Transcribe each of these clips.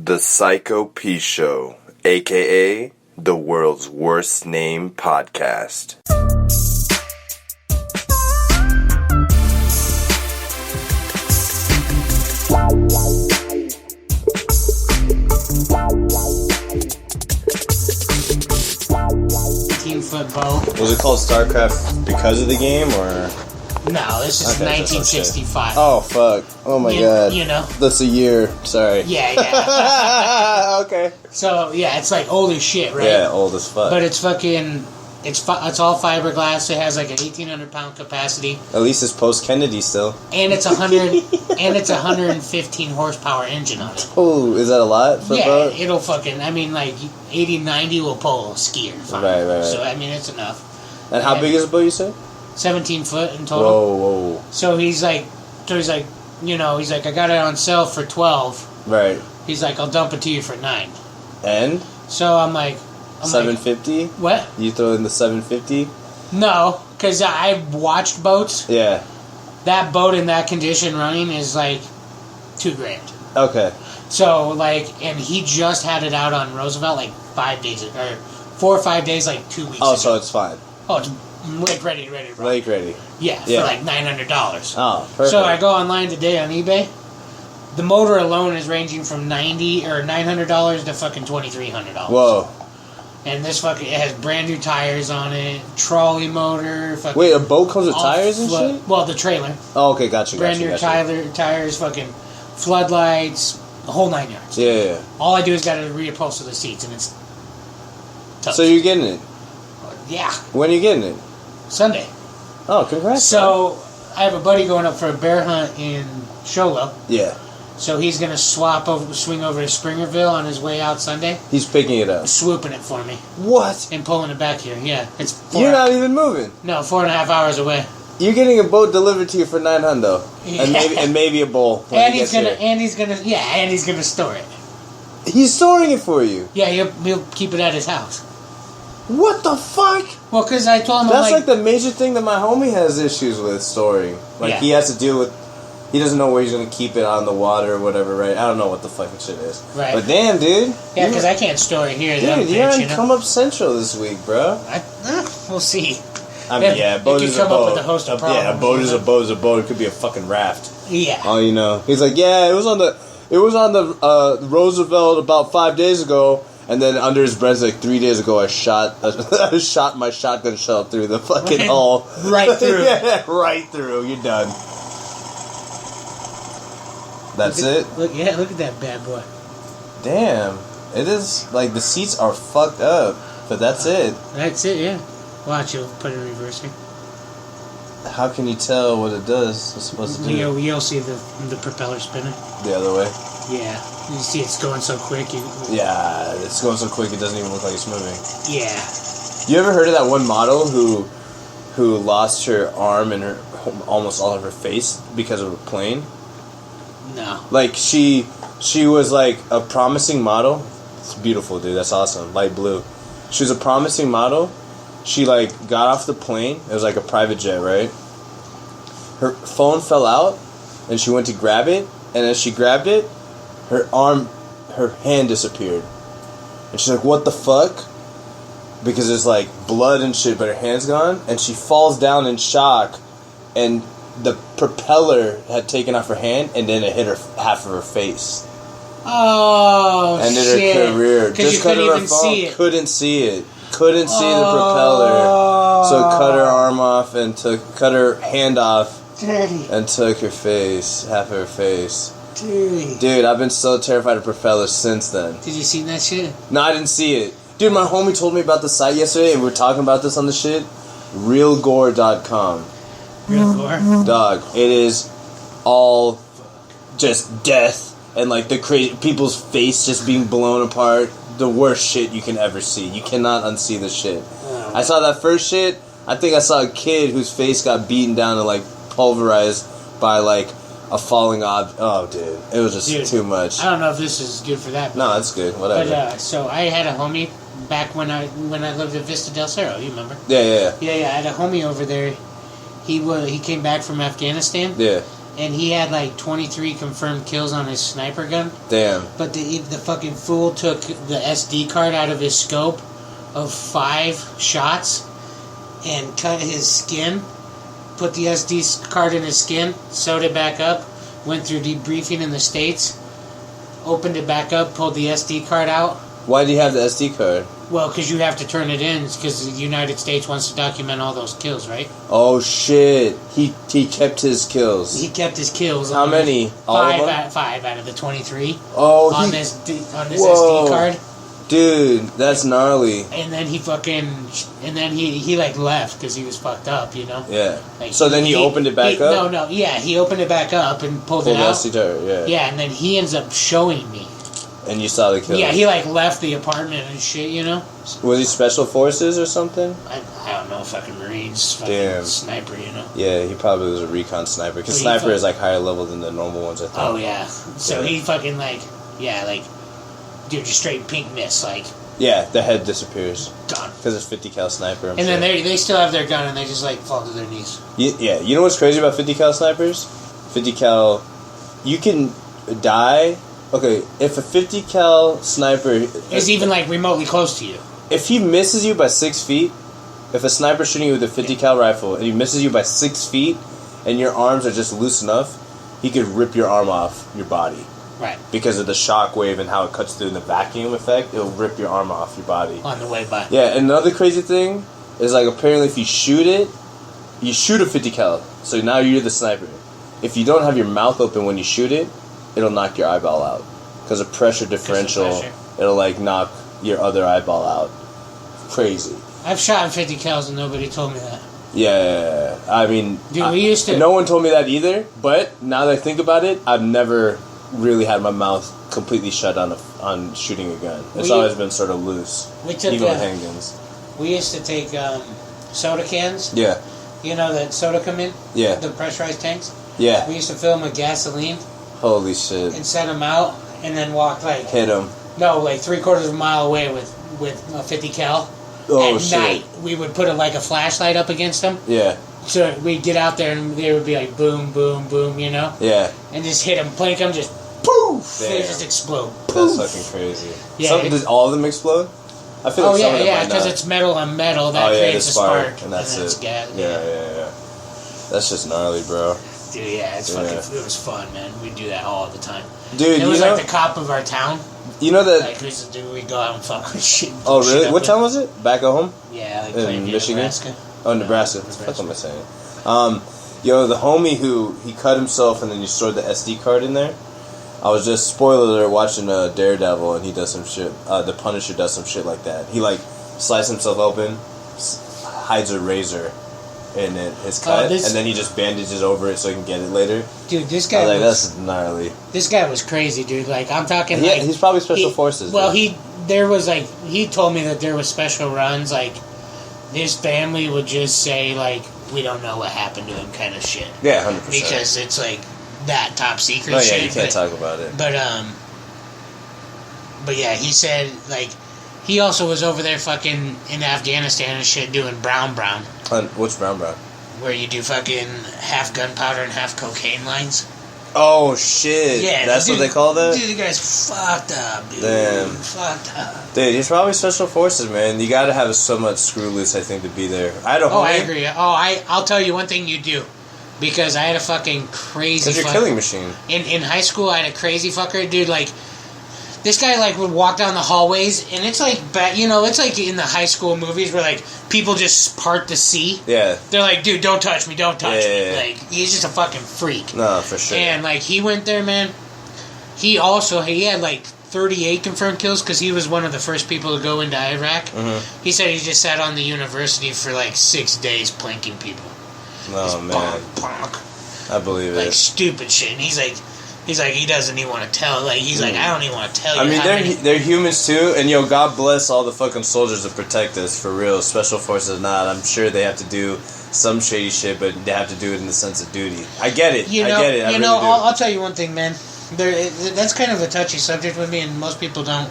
The Psycho Pshow, aka the world's worst name podcast. Foot bow. Was it called StarCraft because of the game, or? No, this is 1965. Oh, fuck. Oh, my God. You know. That's a year. Sorry. Yeah. Okay. So, yeah, it's like old as shit, right? Yeah, old as fuck. But it's fucking... It's all fiberglass. It has like an 1,800-pound capacity. At least it's post-Kennedy still. And it's 115 horsepower engine on it. Oh, is that a lot for a boat? Yeah, it'll fucking... I mean, like, 80, 90 will pull a skier. Fine. Right. So, I mean, it's enough. And how big is the boat, you said? 17 foot in total. Whoa. So he's like, I got it on sale for 12. Right. He's like, I'll dump it to you for 9. And? So I'm like... 750? What? You throw in the 750? No, because I watched boats. Yeah. That boat in that condition running is like $2,000. Okay. So, like, and he just had it out on Roosevelt like 5 days, or 4 or 5 days, like 2 weeks ago. Oh, so it's fine. Oh, it's lake ready to run. Lake ready. Yeah, for like $900. Oh, perfect. So I go online today on eBay. The motor alone is ranging from $900 to fucking $2,300. Whoa. And this fucking, it has brand new tires on it, trolley motor. Fucking wait, a boat comes with tires and shit? Well, the trailer. Oh, okay, gotcha. Brand new tires, fucking floodlights, the whole 9 yards. Yeah. All I do is got to reupholster the seats, and it's tough. So you're getting it? Yeah. When are you getting it? Sunday. Oh, congrats. So, I have a buddy going up for a bear hunt in Sholo. Yeah. So he's going to swing over to Springerville on his way out Sunday. He's picking it up. Swooping it for me. What? And pulling it back here, yeah. You're not even moving? No, 4.5 hours away. You're getting a boat delivered to you for $900. Yeah. And maybe a bowl. And he's gonna store it. He's storing it for you? Yeah, he'll keep it at his house. What the fuck? Well, because I told him... That's like the major thing that my homie has issues with storing. Like, he has to deal with... He doesn't know where he's going to keep it on the water or whatever, right? I don't know what the fucking shit is. Right. But damn, dude. Yeah, because I can't store it here. Dude, you're on Come Up Central this week, bro. We'll see. I mean, yeah, a boat is a boat. With a host of problems, yeah, a boat is a boat is a boat. It could be a fucking raft. Yeah. Oh, you know. He's like, yeah, it was on the Roosevelt about 5 days ago. And then under his breath, like 3 days ago, I shot my shotgun shell through the fucking hull. Right through. Yeah, right through. You're done. That's it? Look at that bad boy. Damn. It is, like, the seats are fucked up. But that's it. That's it, yeah. Watch, you'll put it in reverse here. How can you tell what it does? It's supposed to do. You'll see the propeller spinning. The other way? Yeah. You see it's going so quick. Yeah, it's going so quick it doesn't even look like it's moving. Yeah. You ever heard of that one model who lost her arm and almost all of her face because of a plane? No. Like, she was, like, a promising model. It's beautiful, dude. That's awesome. Light blue. She was a promising model. She, like, got off the plane. It was, like, a private jet, right? Her phone fell out, and she went to grab it. And as she grabbed it, her hand disappeared. And she's like, what the fuck? Because there's, like, blood and shit, but her hand's gone. And she falls down in shock, and the propeller had taken off her hand, and then it hit her half of her face. Oh, ended shit. Her career. Just couldn't even see it. Couldn't see it. Couldn't see the propeller. So cut her arm off and cut her hand off. Dirty. And took her face, half of her face. Dirty. Dude, I've been so terrified of propellers since then. Did you see that shit? No, I didn't see it. Dude, my homie told me about the site yesterday, and we were talking about this on the shit. Realgore.com. Real gore? Dog, it is all just death and like the people's face just being blown apart. The worst shit you can ever see. You cannot unsee the shit. Oh, I saw that first shit. I think I saw a kid whose face got beaten down and like pulverized by like a falling object. Oh, dude, it was just too much. I don't know if this is good for that. No, that's good. Whatever. But so I had a homie back when I lived at Vista del Cerro. You remember? Yeah. Yeah. I had a homie over there. He came back from Afghanistan. Yeah. and he had like 23 confirmed kills on his sniper gun. Damn. But the fucking fool took the SD card out of his scope of 5 shots and cut his skin, put the SD card in his skin, sewed it back up, went through debriefing in the States, opened it back up, pulled the SD card out. Why do you have the SD card? Well, because you have to turn it in, because the United States wants to document all those kills, right? Oh shit! He kept his kills. He kept his kills. How many? All of them? 5 out of the 23. Oh, on this SD card. Dude, that's gnarly. And then he like left because he was fucked up, you know. Yeah. Like, so then he opened it back up. No, yeah, he opened it back up and pulled it out. SD card, yeah. Yeah, and then he ends up showing me. And you saw the kills. Yeah, he like left the apartment and shit, you know. Was he special forces or something? I don't know, fucking Marines, fucking Damn. sniper, you know. Yeah, he probably was a recon sniper because So sniper is like higher level than the normal ones, I think. Oh yeah, so he fucking like, dude, just straight pink miss, like. Yeah, the head disappears. Gone. Because it's 50 cal sniper. And then they still have their gun and they just like fall to their knees. Yeah, you know what's crazy about 50 cal snipers? 50 cal, you can die. Okay, if a 50 cal sniper is even like remotely close to you, if he misses you by 6 feet, if a sniper's shooting you with a 50 cal rifle and he misses you by 6 feet, and your arms are just loose enough, he could rip your arm off your body. Right. Because of the shock wave and how it cuts through in the vacuum effect, it'll rip your arm off your body. On the way by. Yeah, and another crazy thing is like apparently if you shoot a 50 cal, so now you're the sniper. If you don't have your mouth open when you shoot it, it'll knock your eyeball out. Because of pressure differential, it'll like knock your other eyeball out. Crazy. I've shot in 50 cals and nobody told me that. Yeah, I mean, dude, we used to. No one told me that either. But now that I think about it, I've never really had my mouth completely shut on shooting a gun. It's always been sort of loose. We took even with handguns. We used to take soda cans. Yeah. You know that soda come in. Yeah. The pressurized tanks. Yeah. We used to fill them with gasoline. Holy shit. And set them out, and then walk like. Hit them. No, like 3/4 of a mile away with a 50 cal. Oh, At shit. night, we would put a flashlight up against them. Yeah. So we'd get out there and they would be like boom, boom, boom, you know? Yeah. And just hit them, plink them, just poof! Damn. They just explode. Poof. That's fucking crazy. Yeah. Does all of them explode? I feel like some of them might because not. it's metal on metal that creates a spark. And that's it. Gas, yeah. That's just gnarly, bro. Dude, yeah, it's fucking. It was fun, man. We do that all the time. Dude, it was like the cop of our town. You know that? Like, we go out and fuck with shit. Oh, really? What town was it? Back at home? Yeah, like in Michigan. Nebraska. Oh, Nebraska. That's what I'm saying. Yo, the homie who he cut himself and then you stored the SD card in there. I was just spoiler alert watching Daredevil and he does some shit. The Punisher does some shit like that. He like slices himself open, hides a razor in his cut, and then he just bandages over it so he can get it later. Dude, this guy that's gnarly. This guy was crazy, dude. Like, I'm talking like... he's probably special forces. Well, he told me that there was special runs, like, his family would just say, like, we don't know what happened to him kind of shit. Yeah, 100%. Because it's, like, that top secret shit. shit. Yeah, you can't talk about it. But yeah, he said, like, he also was over there fucking in Afghanistan and shit doing brown. What's brown? Where you do fucking half gunpowder and half cocaine lines. Oh, shit. Yeah, that's what they call that? Dude, the guy's fucked up, dude. Damn. Fucked up. Dude, he's probably special forces, man. You gotta have so much screw loose, I think, to be there. I agree. I'll tell you one thing you do. Because I had a fucking crazy fucker. Because you're a killing machine. In high school, I had a crazy fucker. Dude, like... This guy, like, would walk down the hallways, and it's like, it's like in the high school movies where, like, people just part the sea. Yeah. They're like, dude, don't touch me, don't touch me. Like, he's just a fucking freak. No, for sure. And, like, he went there, man. He had, like, 38 confirmed kills because he was one of the first people to go into Iraq. Mm-hmm. He said he just sat on the university for, like, 6 days planking people. Oh, man. Bonk. I believe it. Like, stupid shit. And he's like, he doesn't even want to tell. Like, he's like, I don't even want to tell you. I mean, they're humans too, and yo, God bless all the fucking soldiers that protect us for real. Special forces, not. I'm sure they have to do some shady shit, but they have to do it in the sense of duty. I get it. I get it. I really do. I'll tell you one thing, man. That's kind of a touchy subject with me, and most people don't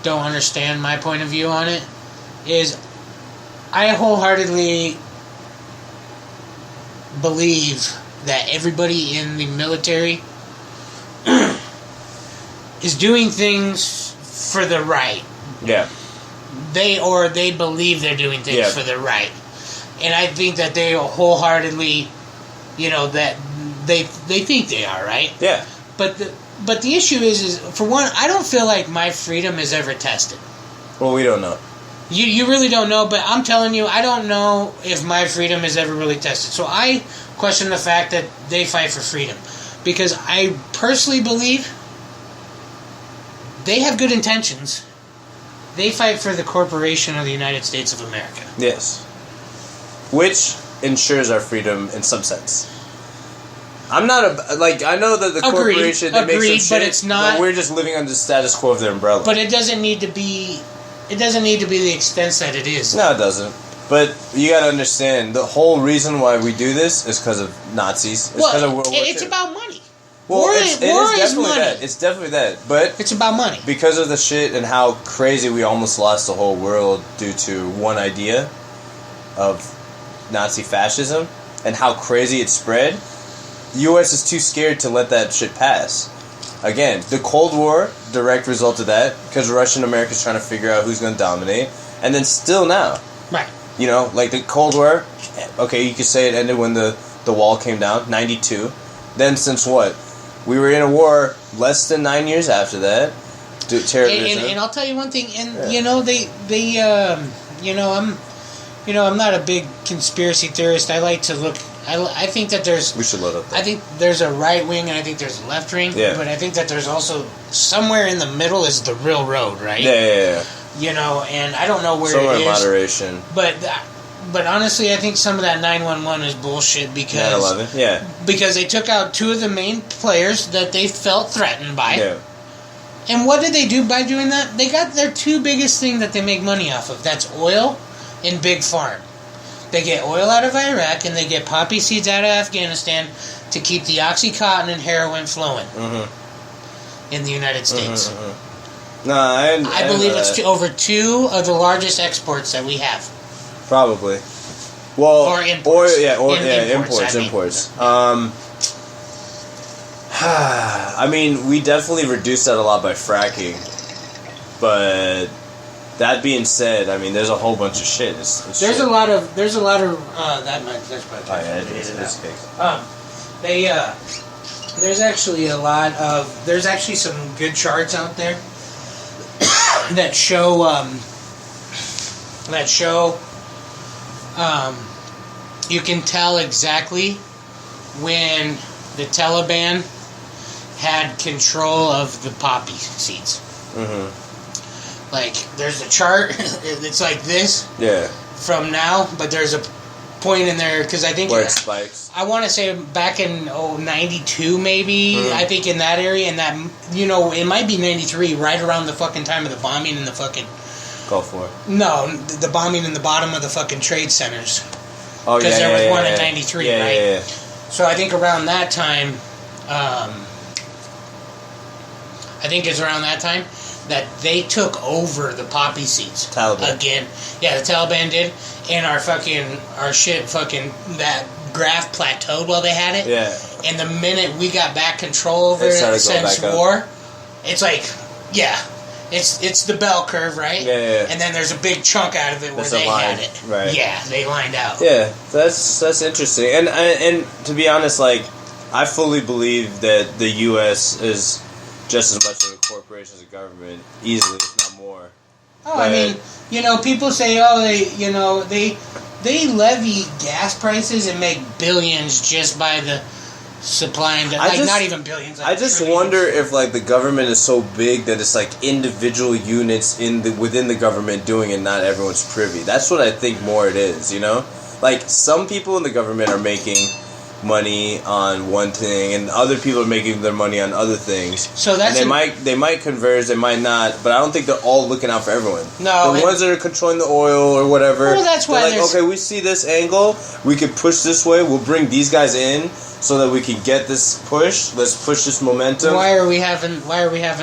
understand my point of view on it. Is I wholeheartedly believe that everybody in the military is doing things for the right. Yeah. They believe they're doing things for the right. And I think that they wholeheartedly, that they think they are, right? Yeah. But the issue is for one, I don't feel like my freedom is ever tested. Well, we don't know. You really don't know, but I'm telling you, I don't know if my freedom is ever really tested. So I question the fact that they fight for freedom. Because I personally believe they have good intentions. They fight for the corporation of the United States of America. Yes. Which ensures our freedom in some sense. I'm not I know that the corporation that makes some shit, but it's not. But we're just living under the status quo of their umbrella. But it doesn't need to be. It doesn't need to be the extent that it is. No, it doesn't. But you gotta understand, the whole reason why we do this is because of Nazis. It's because of World War II. It's about money. Well, war it is definitely money. that. It's definitely that. But it's about money. Because of the shit and how crazy we almost lost the whole world due to one idea of Nazi fascism and how crazy it spread, the U.S. is too scared to let that shit pass. Again, the Cold War, direct result of that, because Russia and America is trying to figure out who's going to dominate. And then still now. Right. The Cold War, okay, you could say it ended when the wall came down, 92. Then since what? We were in a war less than 9 years after that. Terrorism. And I'll tell you one thing, and I'm not a big conspiracy theorist. I like to look. I think that there's. We should load up. I think there's a right wing and I think there's a left wing. Yeah. But I think that there's also somewhere in the middle is the real road, right? Yeah. And I don't know where somewhere it is. Somewhere in moderation. But honestly, I think some of that 911 is bullshit because 9/11, yeah. Because they took out two of the main players that they felt threatened by. Yeah. And what did they do by doing that? They got their two biggest thing that they make money off of. That's oil and big farm. They get oil out of Iraq and they get poppy seeds out of Afghanistan to keep the Oxycontin and heroin flowing in the United States. No, I believe it's over two of the largest exports that we have. Probably. Well, or imports. Imports. I mean, we definitely reduced that a lot by fracking. But that being said, I mean, there's a whole bunch of shit. There's a lot of that's probably there's actually there's actually some good charts out there that show you can tell exactly when the Taliban had control of the poppy seeds. Like, there's a chart, it's like this. Yeah. From now, but there's a point in there, because I think... Where it spikes. I want to say back in, 92 maybe, I think in that area, and that, it might be 93, right around the fucking time of the bombing in the fucking... Gulf War. No, the bombing in the bottom of the fucking trade centers. Oh, yeah, because there was one in 93, right? Yeah. So I think around that time, that they took over the poppy seeds. Taliban. Again. Yeah, the Taliban did. And our shit that graph plateaued while they had it. Yeah. And the minute we got back control over it since war, it's like, it's the bell curve, right? Yeah. And then there's a big chunk out of it where they had it. Right. Yeah, they lined out. Yeah, that's interesting. And to be honest, like, I fully believe that the U.S. is just as much of a corporation as a government, easily, if not more. Oh, I mean, people say, they levy gas prices and make billions just by the supply and not even billions. Like I just trillions. wonder if like the government is so big that it's like individual units within the government doing it, not everyone's privy. That's what I think more it is. Like some people in the government are making money on one thing, and other people are making their money on other things. So that's they might converge, they might not, but I don't think they're all looking out for everyone. No, the ones that are controlling the oil or whatever. Well, that's why like, okay, we see this angle, we could push this way. We'll bring these guys in so that we can get this push. Let's push this momentum. Why are we having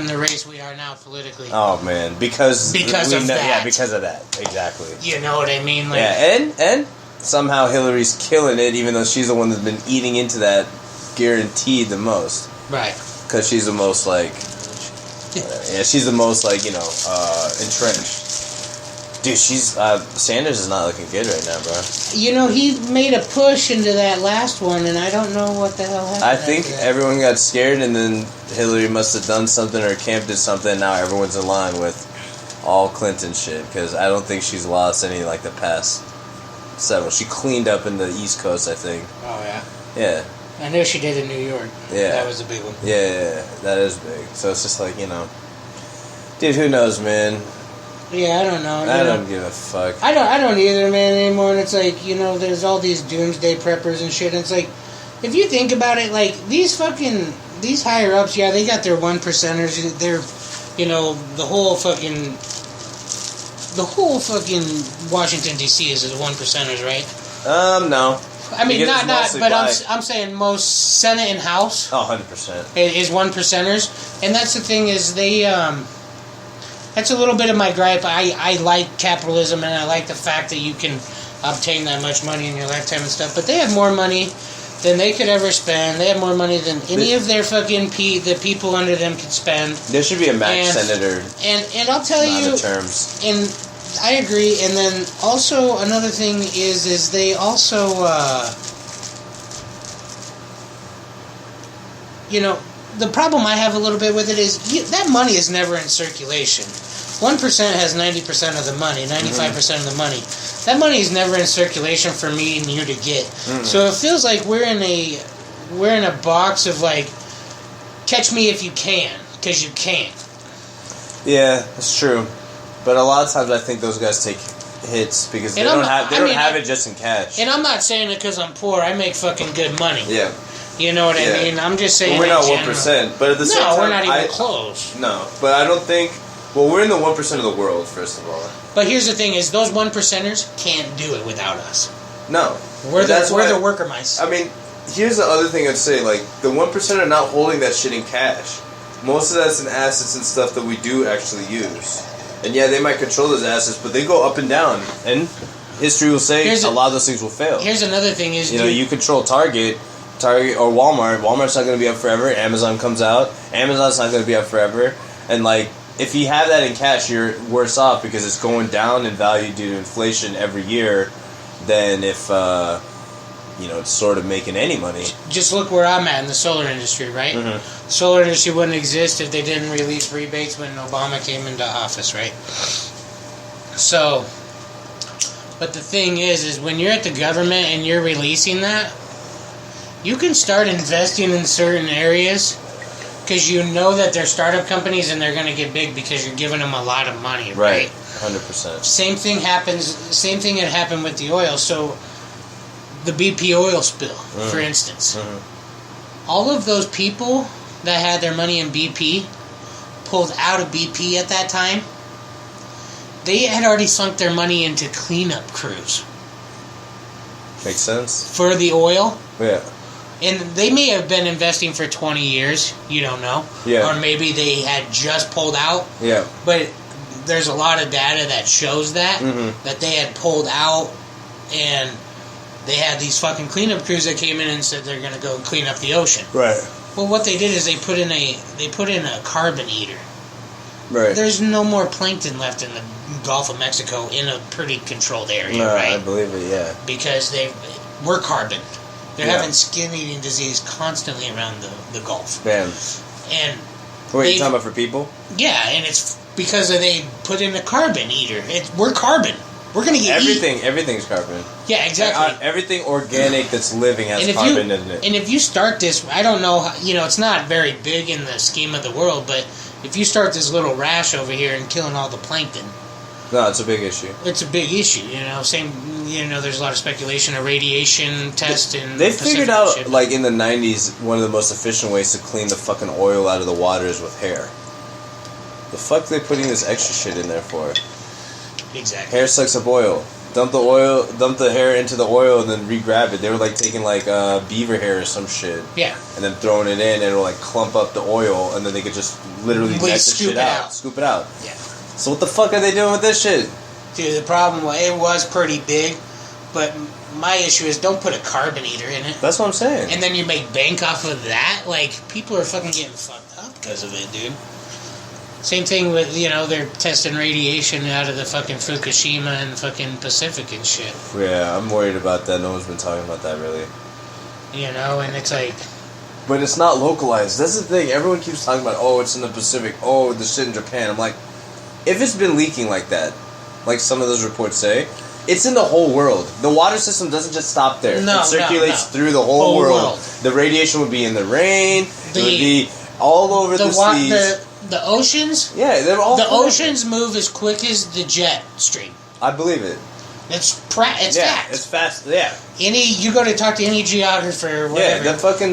the race we are now politically? Oh man, because of that. Yeah, because of that. Exactly. You know what I mean? Like, yeah, and somehow Hillary's killing it, even though she's the one that's been eating into that guaranteed the most. Right. Because she's the most, like... she's the most, like, entrenched. Dude, Sanders is not looking good right now, bro. He made a push into that last one, and I don't know what the hell happened. I think everyone got scared, and then Hillary must have done something, or Camp did something, and now everyone's in line with all Clinton shit, because I don't think she's lost any, like, the past several. She cleaned up in the East Coast, I think. Oh, yeah? Yeah. I know she did in New York. Yeah. That was a big one. Yeah, that is big. So it's just like, Dude, who knows, man? Yeah, I don't know. I don't give a fuck. I don't either, man, anymore. And it's like, there's all these doomsday preppers and shit. And it's like, if you think about it, like, these higher ups, yeah, they got their 1%ers. They're, the whole fucking Washington, D.C. is the 1%ers, right? No. I mean, not, but I'm saying most Senate and House. Oh, 100%. Is 1%ers. And that's the thing is they, that's a little bit of my gripe. I like capitalism, and I like the fact that you can obtain that much money in your lifetime and stuff. But they have more money than they could ever spend. They have more money than any of their fucking the people under them could spend. There should be a max senator. And I'll tell you, terms. And I agree. And then also another thing is they also, the problem I have a little bit with it is that money is never in circulation. 1% has 90% of the money, 95% of the money. That money is never in circulation for me and you to get. So it feels like we're in a box of like, catch me if you can, because you can't. Yeah, that's true. But a lot of times I think those guys take hits because they don't have it just in cash. And I'm not saying it because I'm poor. I make fucking good money. Yeah. You know what I mean? I'm just saying. Well, we're not 1%, but at the same time, we're not even close. No, but I don't think. Well, we're in the 1% of the world, first of all. But here's the thing: is those 1%ers can't do it without us. No, we're the worker mice. I mean, here's the other thing I'd say: like the 1% are not holding that shit in cash. Most of that's in assets and stuff that we do actually use. And yeah, they might control those assets, but they go up and down. And history will say a lot of those things will fail. Here's another thing: is you control Target or Walmart. Walmart's not going to be up forever. Amazon comes out. Amazon's not going to be up forever. And like, if you have that in cash, you're worse off because it's going down in value due to inflation every year than if it's sort of making any money. Just look where I'm at in the solar industry, right? The solar industry wouldn't exist if they didn't release rebates when Obama came into office, right? So, but the thing is when you're at the government and you're releasing that, you can start investing in certain areas because you know that they're startup companies and they're going to get big because you're giving them a lot of money, right? 100%. Same thing had happened with the oil. So, the BP oil spill, for instance. All of those people that had their money in BP pulled out of BP at that time. They had already sunk their money into cleanup crews. Makes sense. For the oil. Yeah. And they may have been investing for 20 years. You don't know. Yeah. Or maybe they had just pulled out. Yeah. But there's a lot of data that shows that. That they had pulled out and they had these fucking cleanup crews that came in and said they're going to go clean up the ocean. Right. Well, what they did is they put in a carbon eater. Right. There's no more plankton left in the Gulf of Mexico in a pretty controlled area, right? I believe it, yeah. Because we're carbon. They're having skin-eating disease constantly around the Gulf. Damn. And wait, you're talking about for people? Yeah, and it's because they put in a carbon eater. We're carbon. We're going to get Everything's carbon. Yeah, exactly. Everything organic that's living has carbon in it. And if you start this, I don't know, it's not very big in the scheme of the world, but if you start this little rash over here and killing all the plankton... No, it's a big issue. It's a big issue, Same, there's a lot of speculation, a radiation test in They figured out, like, in the 90s, one of the most efficient ways to clean the fucking oil out of the water is with hair. The fuck are they putting this extra shit in there for? Exactly. Hair sucks up oil. Dump the hair into the oil and then re-grab it. They were like taking like beaver hair or some shit. Yeah. And then throwing it in and it'll like clump up the oil and then they could just literally net the shit out. Scoop it out. Yeah. So what the fuck are they doing with this shit? Dude, the problem was it was pretty big, but my issue is don't put a carbonator in it. That's what I'm saying. And then you make bank off of that? Like, people are fucking getting fucked up because of it, dude. Same thing with, they're testing radiation out of the fucking Fukushima and fucking Pacific and shit. Yeah, I'm worried about that. No one's been talking about that, really. And it's like... But it's not localized. That's the thing. Everyone keeps talking about, oh, it's in the Pacific. Oh, the shit in Japan. I'm like, if it's been leaking like that, like some of those reports say, it's in the whole world. The water system doesn't just stop there. No, it circulates no. through the whole world. The radiation would be in the rain. It would be all over the seas. The oceans? Yeah, they're all... The oceans move as quick as the jet stream. I believe it. It's fact. It's fast, yeah. You go to talk to any geographer or whatever,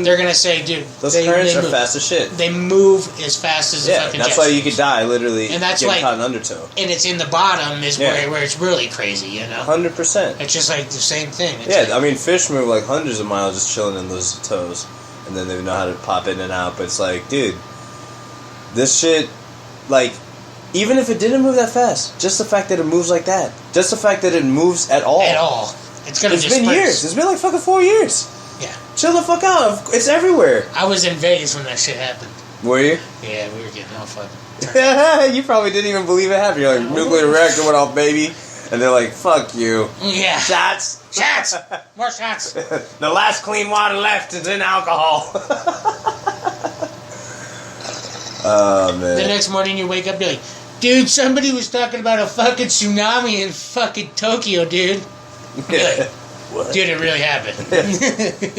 they're going to say, dude... Those currents are fast as shit. They move as fast as the fucking jet that's why you could die, literally, and that's getting caught in undertow. And it's in the bottom is where it's really crazy, 100%. It's just like the same thing. I mean, fish move like hundreds of miles just chilling in those toes. And then they know how to pop in and out. But it's like, dude, this shit, like... Even if it didn't move that fast, just the fact that it moves like that, just the fact that it moves at all. It's been years. It's been like fucking 4 years. Yeah. Chill the fuck out. It's everywhere. I was in Vegas when that shit happened. Were you? Yeah, we were getting all fucking... You probably didn't even believe it happened. You're like, nuclear reactor went off, baby. And they're like, fuck you. Yeah. Shots. More shots. The last clean water left is in alcohol. Oh, man. The next morning you wake up, you're like, dude, somebody was talking about a fucking tsunami in fucking Tokyo, dude. Like, what? Dude, it really happened.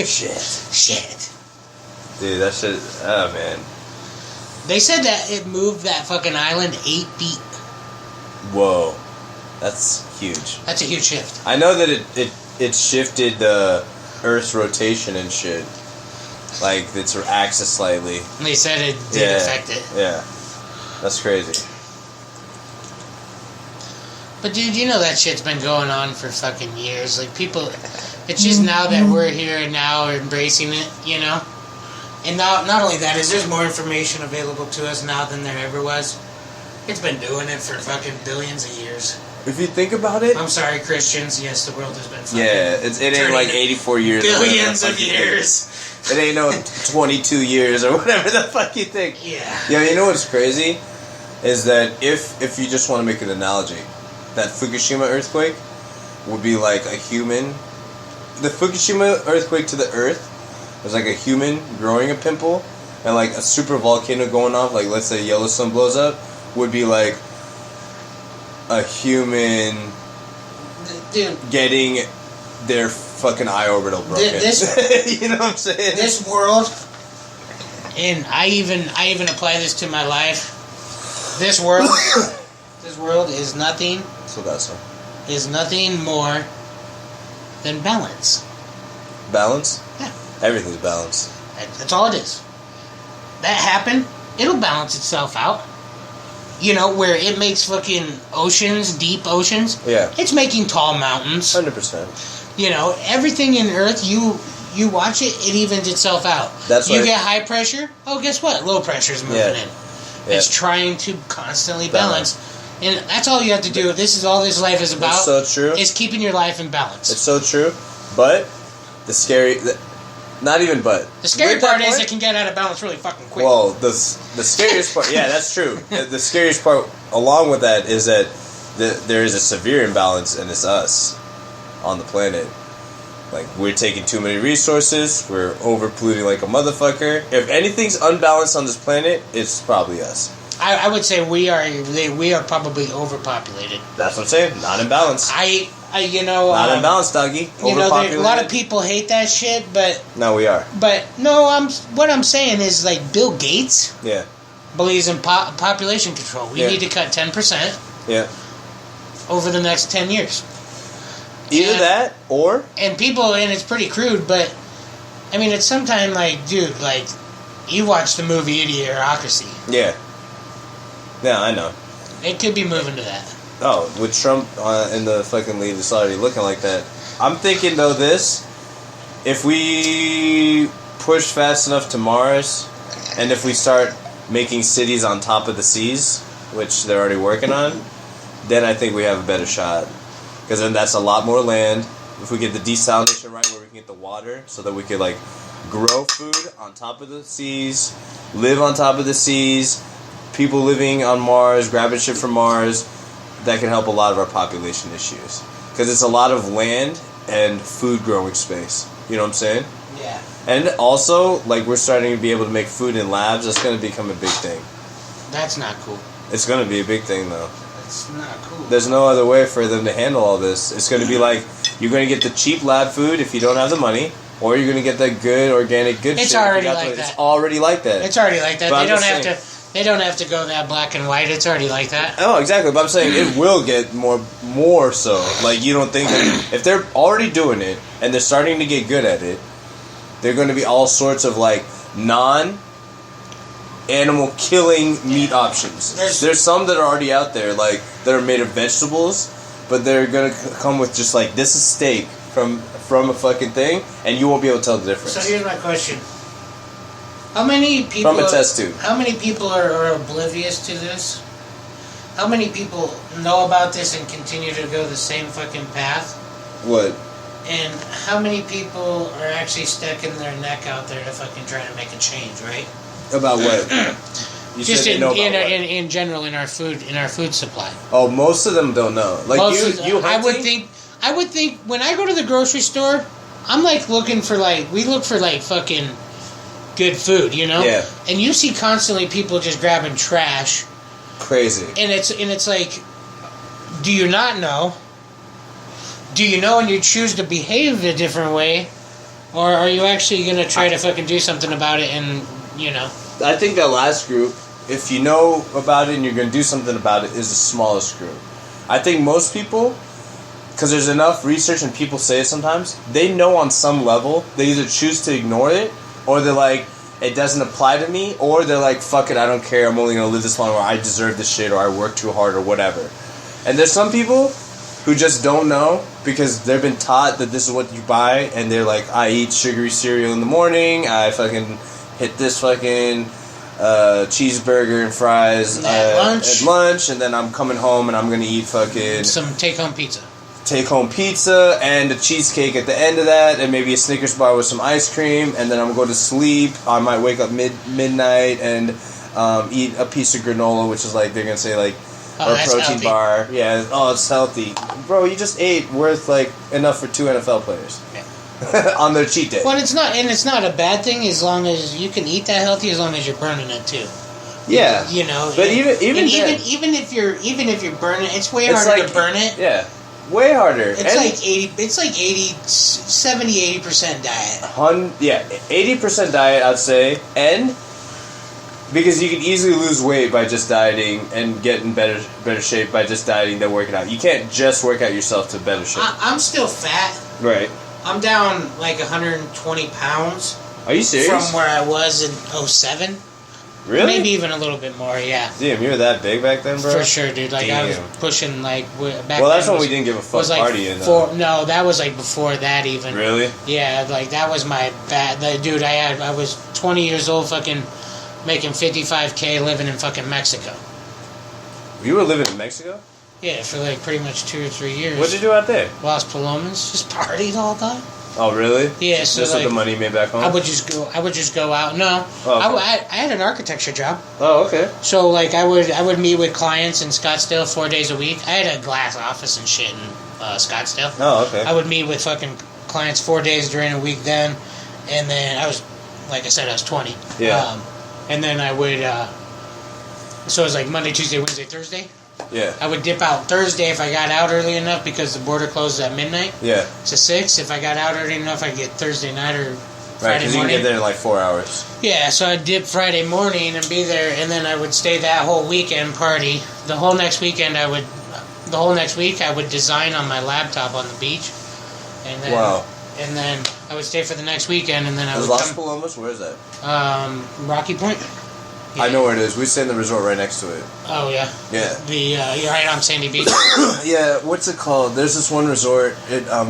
Shit. Dude, that shit... Oh, man. They said that it moved that fucking island 8 feet. Whoa. That's huge. That's a huge shift. I know that it shifted the Earth's rotation and shit. Like, its axis slightly. They said it did affect it. Yeah. That's crazy. But dude, that shit's been going on for fucking years. Like, people... It's just now that we're here and now we're embracing it, And not only that, is there's more information available to us now than there ever was. It's been doing it for fucking billions of years. If you think about it... I'm sorry, Christians. Yes, the world has been fucking... Yeah, it ain't like 84 years. Billions of years. It ain't no 22 years or whatever the fuck you think. Yeah. Yeah, you know what's crazy? Is that if you just want to make an analogy, that Fukushima earthquake would be like a human... The Fukushima earthquake to the earth was like a human growing a pimple, and like a super volcano going off, like let's say Yellowstone blows up, would be like a human getting their fucking eye orbital broken. You know what I'm saying? This world, and I even apply this to my life. This world is nothing. So that's all. Is nothing more than balance. Balance? Yeah. Everything's balance. That's all it is. That happened, it'll balance itself out. Where it makes fucking oceans, deep oceans. Yeah. It's making tall mountains. 100%. Everything in Earth, you watch it, it evens itself out. That's you get high pressure, guess what? Low pressure's moving in. Yeah. It's trying to constantly balance. And that's all you have to do. This is all this life is about. It's so true. Is keeping your life in balance. It's so true. But the scary... Not even but. The scary part is it can get out of balance really fucking quick. Well, the scariest part... Yeah, that's true. The scariest part along with that is that there is a severe imbalance, and it's us on the planet. Like, we're taking too many resources. We're over-polluting like a motherfucker. If anything's unbalanced on this planet, it's probably us. I would say we are probably overpopulated. That's what I'm saying. Not in balance. Not in balance, doggy. Overpopulated. A lot of people hate that shit, but no, we are. But no, what I'm saying is like Bill Gates. Yeah. Believes in population control. We need to cut 10%. Yeah. Over the next 10 years. Either that or and it's pretty crude, but I mean it's sometimes like, dude, like you watch the movie Idiocracy. Yeah. Yeah, I know. It could be moving to that. Oh, with Trump in the fucking lead, it's already looking like that. I'm thinking, though, if we push fast enough to Mars, and if we start making cities on top of the seas, which they're already working on, then I think we have a better shot. Because then that's a lot more land, if we get the desalination right, where we can get the water, so that we could like grow food on top of the seas, live on top of the seas, people living on Mars, grabbing shit from Mars, that can help a lot of our population issues. Because it's a lot of land and food growing space. You know what I'm saying? Yeah. And also, like, we're starting to be able to make food in labs. That's going to become a big thing. That's not cool. It's going to be a big thing, though. That's not cool. There's no other way for them to handle all this. It's going to be like, you're going to get the cheap lab food if you don't have the money, or you're going to get the good, organic, good It's shit. already like that. It's already like that. It's already like that. But They don't have to go that black and white. It's already like that. Oh, exactly. But I'm saying it will get more so. Like, you don't think that if they're already doing it and they're starting to get good at it, they're going to be all sorts of like non-animal killing meat options. There's some that are already out there, like that are made of vegetables, but they're going to come with just like, this is steak from a fucking thing, and you won't be able to tell the difference. So here's my question. How many people From a test tube. How many people are oblivious to this? How many people know about this and continue to go the same fucking path? What? And how many people are actually sticking their neck out there to fucking try to make a change, right? About what? You Just said they know about what? in general in our food supply. Oh, most of them don't know. Like I would think when I go to the grocery store, I'm like looking for we look for fucking good food, you know? Yeah. And you see constantly people just grabbing trash. Crazy. And it's like, do you not know? Do you know and you choose to behave a different way? Or are you actually going to try to fucking do something about it and, you know? I think that last group, if you know about it and you're going to do something about it, is the smallest group. I think most people, because there's enough research and people say it sometimes, they know on some level, they either choose to ignore it, or they're like, it doesn't apply to me, or they're like, fuck it, I don't care, I'm only going to live this long, or I deserve this shit, or I work too hard, or whatever. And there's some people who just don't know, because they've been taught that this is what you buy, and they're like, I eat sugary cereal in the morning, I fucking hit this fucking cheeseburger and fries at lunch, and then I'm coming home and I'm going to eat fucking some take-home pizza and a cheesecake at the end of that, and maybe a Snickers bar with some ice cream, and then I'm going to go to sleep. I might wake up midnight and eat a piece of granola, which is like, they're going to say like, or a protein healthy. bar. Yeah, it's healthy. Bro, you just ate worth like enough for 2 NFL players. Yeah. On their cheat day. Well, it's not a bad thing as long as you can eat that healthy, as long as you're burning it too. Yeah. You know. But even if you're burning it, it's way harder to burn it. Yeah. Way harder. It's like 70-80% diet. 80% diet, I'd say, and because you can easily lose weight by just dieting and get in better shape by just dieting than working out. You can't just work out yourself to better shape. I'm still fat. Right. I'm down like 120 pounds. Are you serious? From where I was in 2007. Really? Maybe even a little bit more, yeah. Damn, you were that big back then, bro? For sure, dude. Like, I was pushing, back well, that's when we didn't give a fuck partying, though. No, that was, before that, even. Really? Yeah, that was my bad... Dude, I was 20 years old, fucking making $55K living in fucking Mexico. You were living in Mexico? Yeah, for, pretty much 2 or 3 years. What'd you do out there? Las Palomas. Just partied all the time. Oh, really? Yeah, so just with the money you made back home? I would just go out. No. Oh, okay. I had an architecture job. Oh, okay. So, I would meet with clients in Scottsdale 4 days a week. I had a glass office and shit in Scottsdale. Oh, okay. I would meet with fucking clients 4 days during a week then. And then I was, like I said, I was 20. Yeah. And then I would, so it was Monday, Tuesday, Wednesday, Thursday. Yeah. I would dip out Thursday if I got out early enough because the border closes at midnight. Yeah. To 6. If I got out early enough, I'd get Thursday night or Friday morning. Right, because you can get there in 4 hours. Yeah, so I'd dip Friday morning and be there, and then I would stay that whole weekend party. The whole next week I would design on my laptop on the beach. And then, wow. And then I would stay for the next weekend, and then I would Las Palomas? Where is that? Rocky Point. Yeah. I know where it is. We stay in the resort right next to it. Oh, yeah? Yeah. You're right on Sandy Beach? Yeah, what's it called? There's this one resort.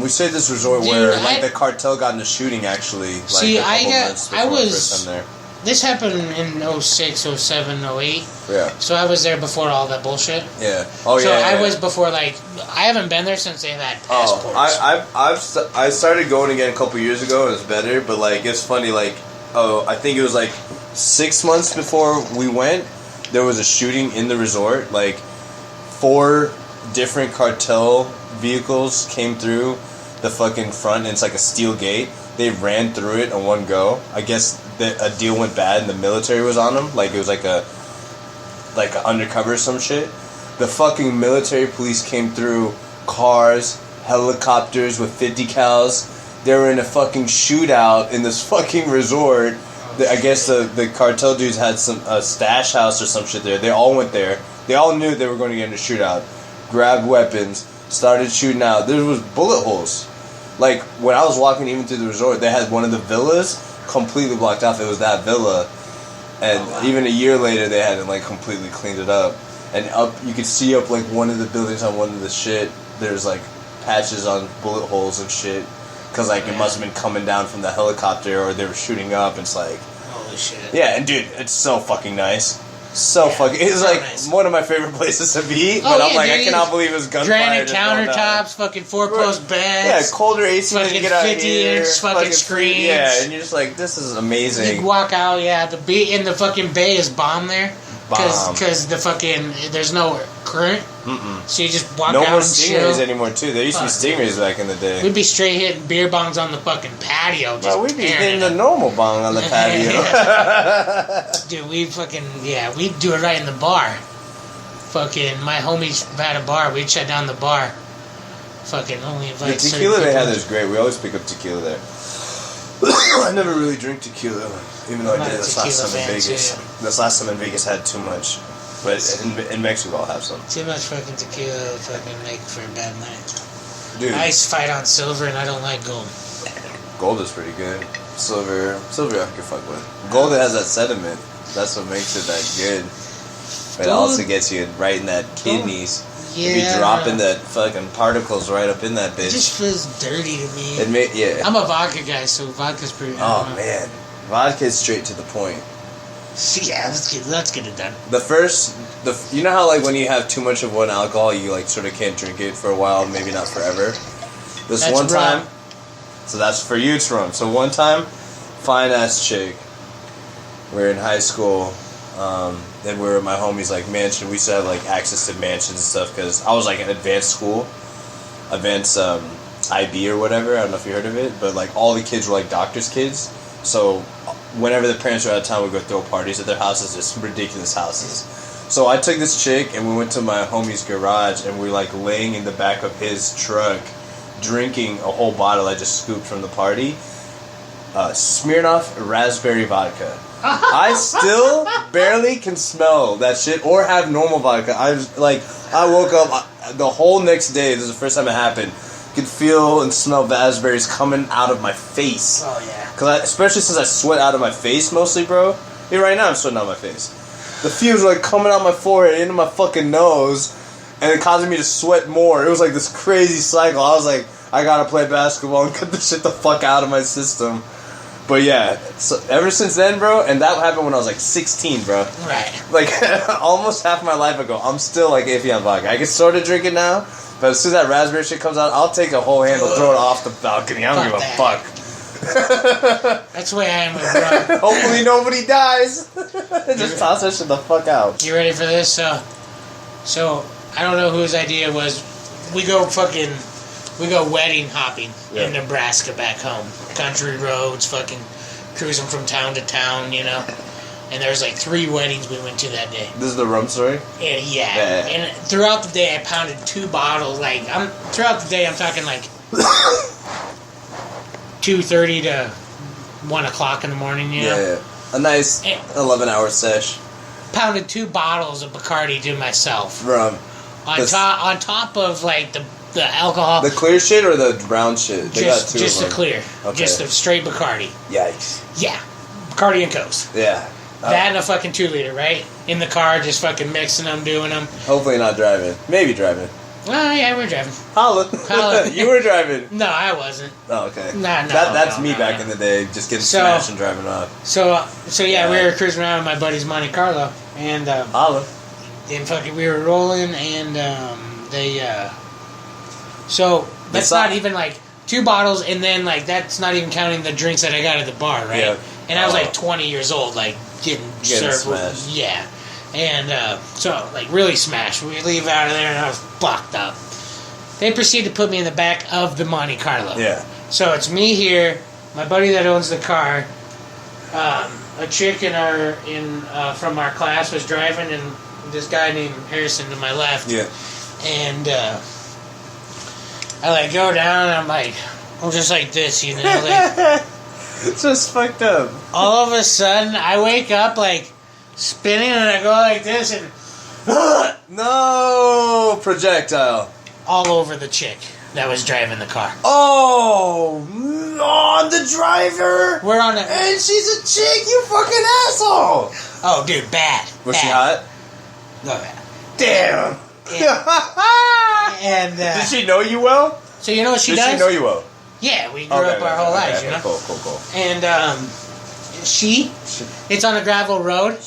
We stayed at this resort where the cartel got in a shooting, actually. See, a couple months before the first time there. this happened in 06, 07, 08. Yeah. So I was there before all that bullshit. Yeah. Oh, so yeah. I was before, like, I haven't been there since they had passports. I started going again a couple years ago. It was better, but, like, it's funny, like, I think it was, like, 6 months before we went, there was a shooting in the resort. Like, 4 different cartel vehicles came through the fucking front, and it's like a steel gate. They ran through it in one go. I guess a deal went bad and the military was on them. Like, it was like a undercover or some shit. The fucking military police came through, cars, helicopters with 50 cals. They were in a fucking shootout in this fucking resort. I guess the cartel dudes had a stash house or some shit there. They all went there. They all knew they were going to get in a shootout. Grabbed weapons, started shooting out. There was bullet holes. Like, when I was walking even through the resort, they had one of the villas completely blocked off. It was that villa. And even a year later, they hadn't, like, completely cleaned it up. And up, you could see up, like, one of the buildings on one of the shit. There's, like, patches on bullet holes and shit. Because, like, it must have been coming down from the helicopter or they were shooting up. And it's like... Holy shit. Yeah, and dude, it's so fucking nice. So fucking... It's, like, nice. One of my favorite places to be. But I'm like, dude, I cannot believe it was gunfire. Granite countertops, fucking 4-post beds. Yeah, colder AC when you get out here. 50-inch fucking screens. Yeah, and you're just like, this is amazing. You walk out, yeah, the fucking bay is bomb there. Because the fucking... There's no current. Mm-mm. So you just walk out and chill. No more stingrays anymore, too. There used to be stingrays back in the day. We'd be straight hitting beer bongs on the fucking patio. We'd be hitting the normal bong on the patio. Dude, we'd do it right in the bar. Fucking, my homies had a bar. We'd shut down the bar. Fucking only invite the tequila they had is great. We always pick up tequila there. I never really drink tequila, even though I did this last time in Vegas. This last time in Vegas I had too much. But in Mexico I'll have some. Too much fucking tequila will fucking make for a bad night. Dude. I fight on silver and I don't like gold. Gold is pretty good. Silver I can fuck with. Gold has that sediment. That's what makes it that good. But it also gets you right in that kidneys. Yeah. You be dropping that fucking particles right up in that bitch. It just feels dirty to me. Yeah. I'm a vodka guy, so vodka's pretty... Oh, man. Vodka is straight to the point. Yeah, let's get it done. You know how, like, when you have too much of one alcohol, you, like, sort of can't drink it for a while, maybe not forever? That's one time... Rum. So that's for you, it's rum. So one time, fine-ass chick. We're in high school... then we were at my homie's, like, mansion. We used to have, like, access to mansions and stuff, because I was, like, in advanced school. Advanced, IB or whatever. I don't know if you heard of it. But, like, all the kids were, like, doctors' kids. So, whenever the parents were out of town, we'd go throw parties at their houses. Just ridiculous houses. So, I took this chick, and we went to my homie's garage, and we were, like, laying in the back of his truck, drinking a whole bottle I just scooped from the party. Smirnoff raspberry vodka. I still barely can smell that shit or have normal vodka. I woke up the whole next day. This is the first time it happened. Could feel and smell raspberries coming out of my face. Oh yeah. Especially since I sweat out of my face mostly, bro. Even right now I'm sweating out of my face. The fumes were like coming out my forehead into my fucking nose, and it causing me to sweat more. It was like this crazy cycle. I was like, I gotta play basketball and cut this shit the fuck out of my system. But yeah, so ever since then, bro, and that happened when I was like 16, bro. Right. Like, almost half my life ago, I'm still like iffy on vodka. I can sort of drink it now, but as soon as that raspberry shit comes out, I'll take a whole handle, throw it off the balcony. I don't give a fuck. That's the way I am with rum. Hopefully nobody dies. Just toss that shit the fuck out. You ready for this? So I don't know whose idea it was. We go wedding hopping in Nebraska back home. Country roads, fucking cruising from town to town, you know. And there's like 3 weddings we went to that day. This is the rum story? Yeah. And throughout the day I pounded 2 bottles. Throughout the day I'm talking like 2:30 to 1 o'clock in the morning, you know. Yeah. A nice 11-hour sesh. Pounded 2 bottles of Bacardi to myself. Rum. On top of like the alcohol. The clear shit or the brown shit? They got 2 just of them. the clear. Okay. Just the straight Bacardi. Yikes. Yeah. Bacardi and Coast. Yeah. That and a fucking 2-liter, right? In the car, just fucking mixing them, doing them. Hopefully not driving. Maybe driving. Oh, yeah, we're driving. Holla. Holla. You were driving. No, I wasn't. Oh, okay. That's me back in the day, just getting smashed and driving off. So yeah, we were cruising around with my buddy's Monte Carlo, and Holla. and fucking we were rolling, and so that's not even like 2 bottles, and then like that's not even counting the drinks that I got at the bar, right? Yeah. And I was like 20 years old, like getting served. Smashed. Yeah. And so, like, really smashed. We leave out of there, and I was fucked up. They proceed to put me in the back of the Monte Carlo. Yeah. So it's me here, my buddy that owns the car, a chick from our class was driving, and this guy named Harrison to my left. Yeah. And I like go down, and I'm just like this, you know, like. It's just fucked up. All of a sudden, I wake up like spinning, and I go like this, and no projectile all over the chick that was driving the car. Oh, on the driver. We're on it, and she's a chick. You fucking asshole. Oh, dude, bad. Was she hot? No, bad. Damn. And did she know you well? So you know what she does? Did she know you well? Yeah, we grew up our whole lives, you know. Cool. And it's on a gravel road.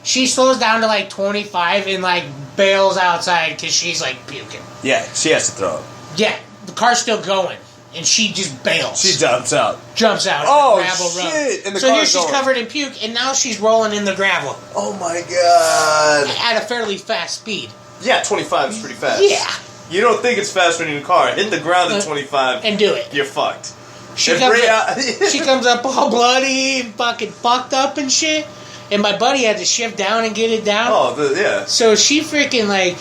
She slows down to like 25 and like bails outside because she's like puking. Yeah, she has to throw up. Yeah, the car's still going, and she just bails. She jumps out. Jumps out. Oh, the gravel shit! road. And the so here car's she's going. covered in puke, and now she's rolling in the gravel. Oh my god! At a fairly fast speed. Yeah, 25 is pretty fast. Yeah. You don't think it's fast when you're in a car. Hit the ground at 25 and do it. You're fucked. She comes up all bloody, fucking fucked up and shit. And my buddy had to shift down and get it down. Oh, yeah. So she freaking like,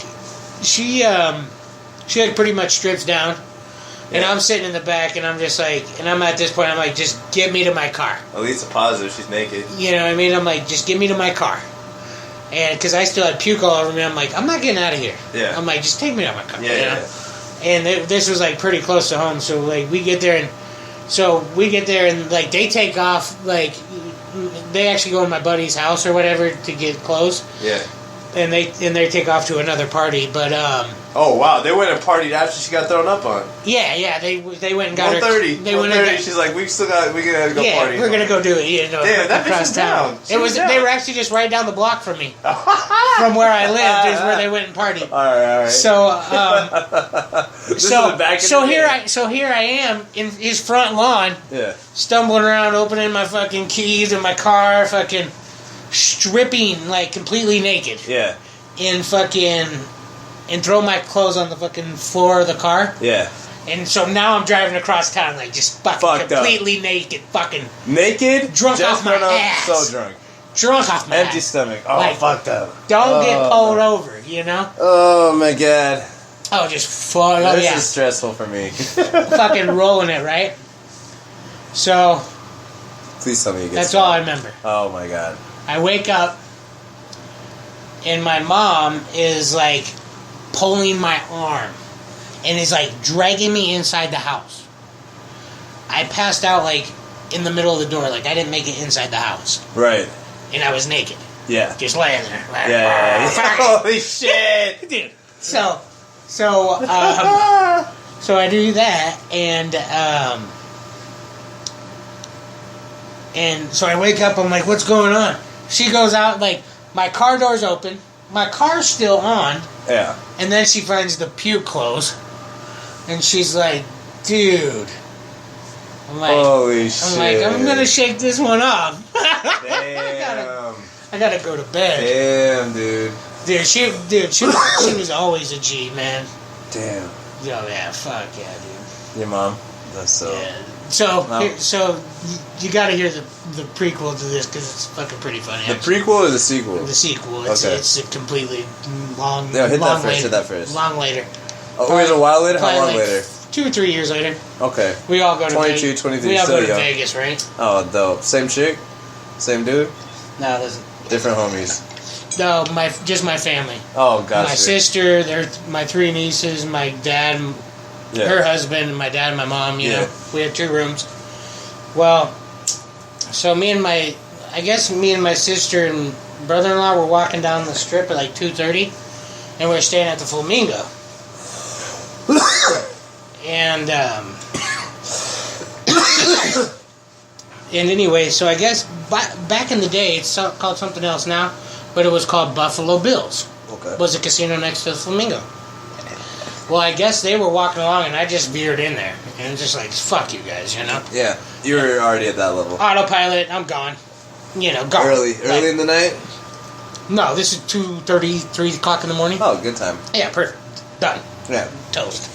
she like pretty much strips down. And I'm sitting in the back, and I'm just like, and I'm at this point, I'm like, just get me to my car. At least a positive, she's naked. You know what I mean? I'm like, just get me to my car. And because I still had puke all over me, I'm like, I'm not getting out of here. Yeah. I'm like, just take me to my car. Yeah, you know? And this was like pretty close to home, so like we get there, and like they take off, like they actually go to my buddy's house or whatever to get clothes. Yeah. And they take off to another party, but oh wow, they went and partied after she got thrown up on. Yeah, they went and got 1:30. her. They went and got, she's like, we gotta go party. Yeah, we're gonna go do it. You know, damn, that bitch is town. Down. They were actually just right down the block from me, from where I lived is where they went and partied. All right. So here I am in his front lawn, stumbling around, opening my fucking keys in my car, fucking stripping like completely naked. Yeah. And throw my clothes on the fucking floor of the car. Yeah. And so now I'm driving across town like just fucking completely up. Naked, fucking naked, drunk just off my ass. So drunk. Drunk off my empty ass. stomach. Oh, like, fucked up. Don't get pulled over, you know? Oh my god. Oh, just fuck. Oh, this is stressful for me. Fucking rolling it, right? So. Please tell me you get That's all I remember. Oh my god. I wake up, and my mom is like pulling my arm, and is like dragging me inside the house. I passed out like in the middle of the door, like I didn't make it inside the house. Right. And I was naked. Yeah. Just laying there. Like, yeah. Holy shit, dude. So I do that, and so I wake up. I'm like, what's going on? She goes out, like, my car door's open. My car's still on. Yeah. And then she finds the puke clothes. And she's like, dude. I'm like, holy shit. I'm going to shake this one off. Damn. I gotta go to bed. Damn, dude. She was always a G, man. Damn. Oh, yeah, fuck yeah, dude. Your mom? That's so... Yeah. So you got to hear the prequel to this because it's fucking pretty funny. The prequel or the sequel? The sequel. It's a completely long. No, hit long that first. Long later. Oh, it was a while later. How long later? 2 or 3 years later. Okay. We all go to 22, 23. We all go to Vegas, right? Oh, dope. Same chick, same dude. No, listen. Different homies. No, just my family. Oh, gotcha. My sister, my 3 nieces, my dad. Yeah. Her husband, my dad, and my mom, you know, we had 2 rooms. Well, so me and my sister and brother-in-law were walking down the strip at like 2:30, and we were staying at the Flamingo. And and anyway, so I guess back in the day, it's called something else now, but it was called Buffalo Bill's. Okay. Was a casino next to the Flamingo. Well, I guess they were walking along, and I just veered in there, and just like, fuck you guys, you know. Yeah, you were already at that level. Autopilot, I'm gone. You know, gone. Early Like, in the night. No, this is 2:30, 3 o'clock in the morning. Oh, good time. Yeah, perfect. Done. Yeah. Toast.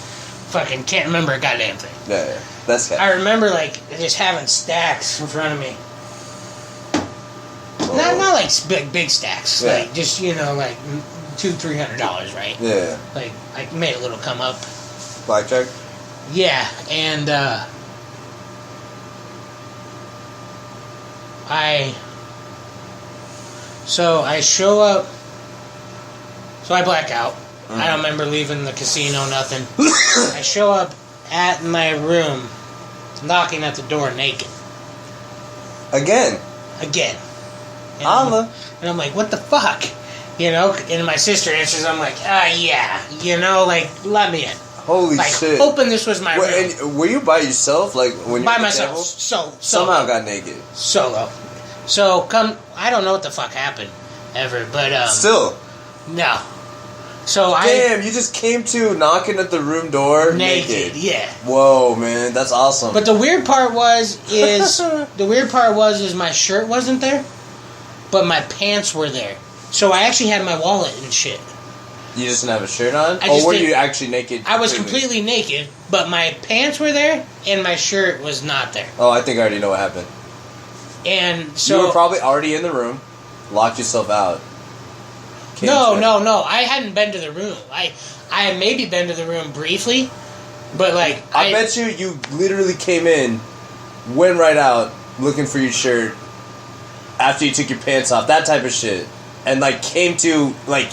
Fucking can't remember a goddamn thing. Yeah. That's good. I remember like just having stacks in front of me. Not like big stacks. Yeah. Like just like $200-$300, right? Yeah. Like I made a little come up. Blackjack. Yeah, and I show up. So I black out. I don't remember leaving the casino, nothing. I show up at my room, knocking at the door naked. Again. And Holla. and I'm like, what the fuck? And my sister answers, I'm like, yeah. Like, let me in. Holy like, shit. hoping this was my room. And were you by yourself? Like, when you By were at the myself. table? Somehow got naked. Solo. So, I don't know what the fuck happened, ever, but, Still. no. So Damn, you just came to knocking at the room door naked. Yeah. Whoa, man, that's awesome. But the weird part was my shirt wasn't there, but my pants were there. So I actually had my wallet and shit. You just didn't have a shirt on? Or were you actually naked? I was completely naked, but my pants were there and my shirt was not there. Oh, I think I already know what happened. And so you were probably already in the room, locked yourself out. No. I hadn't been to the room. I had maybe been to the room briefly, but like I bet you literally came in, went right out looking for your shirt after you took your pants off, that type of shit, and like came to like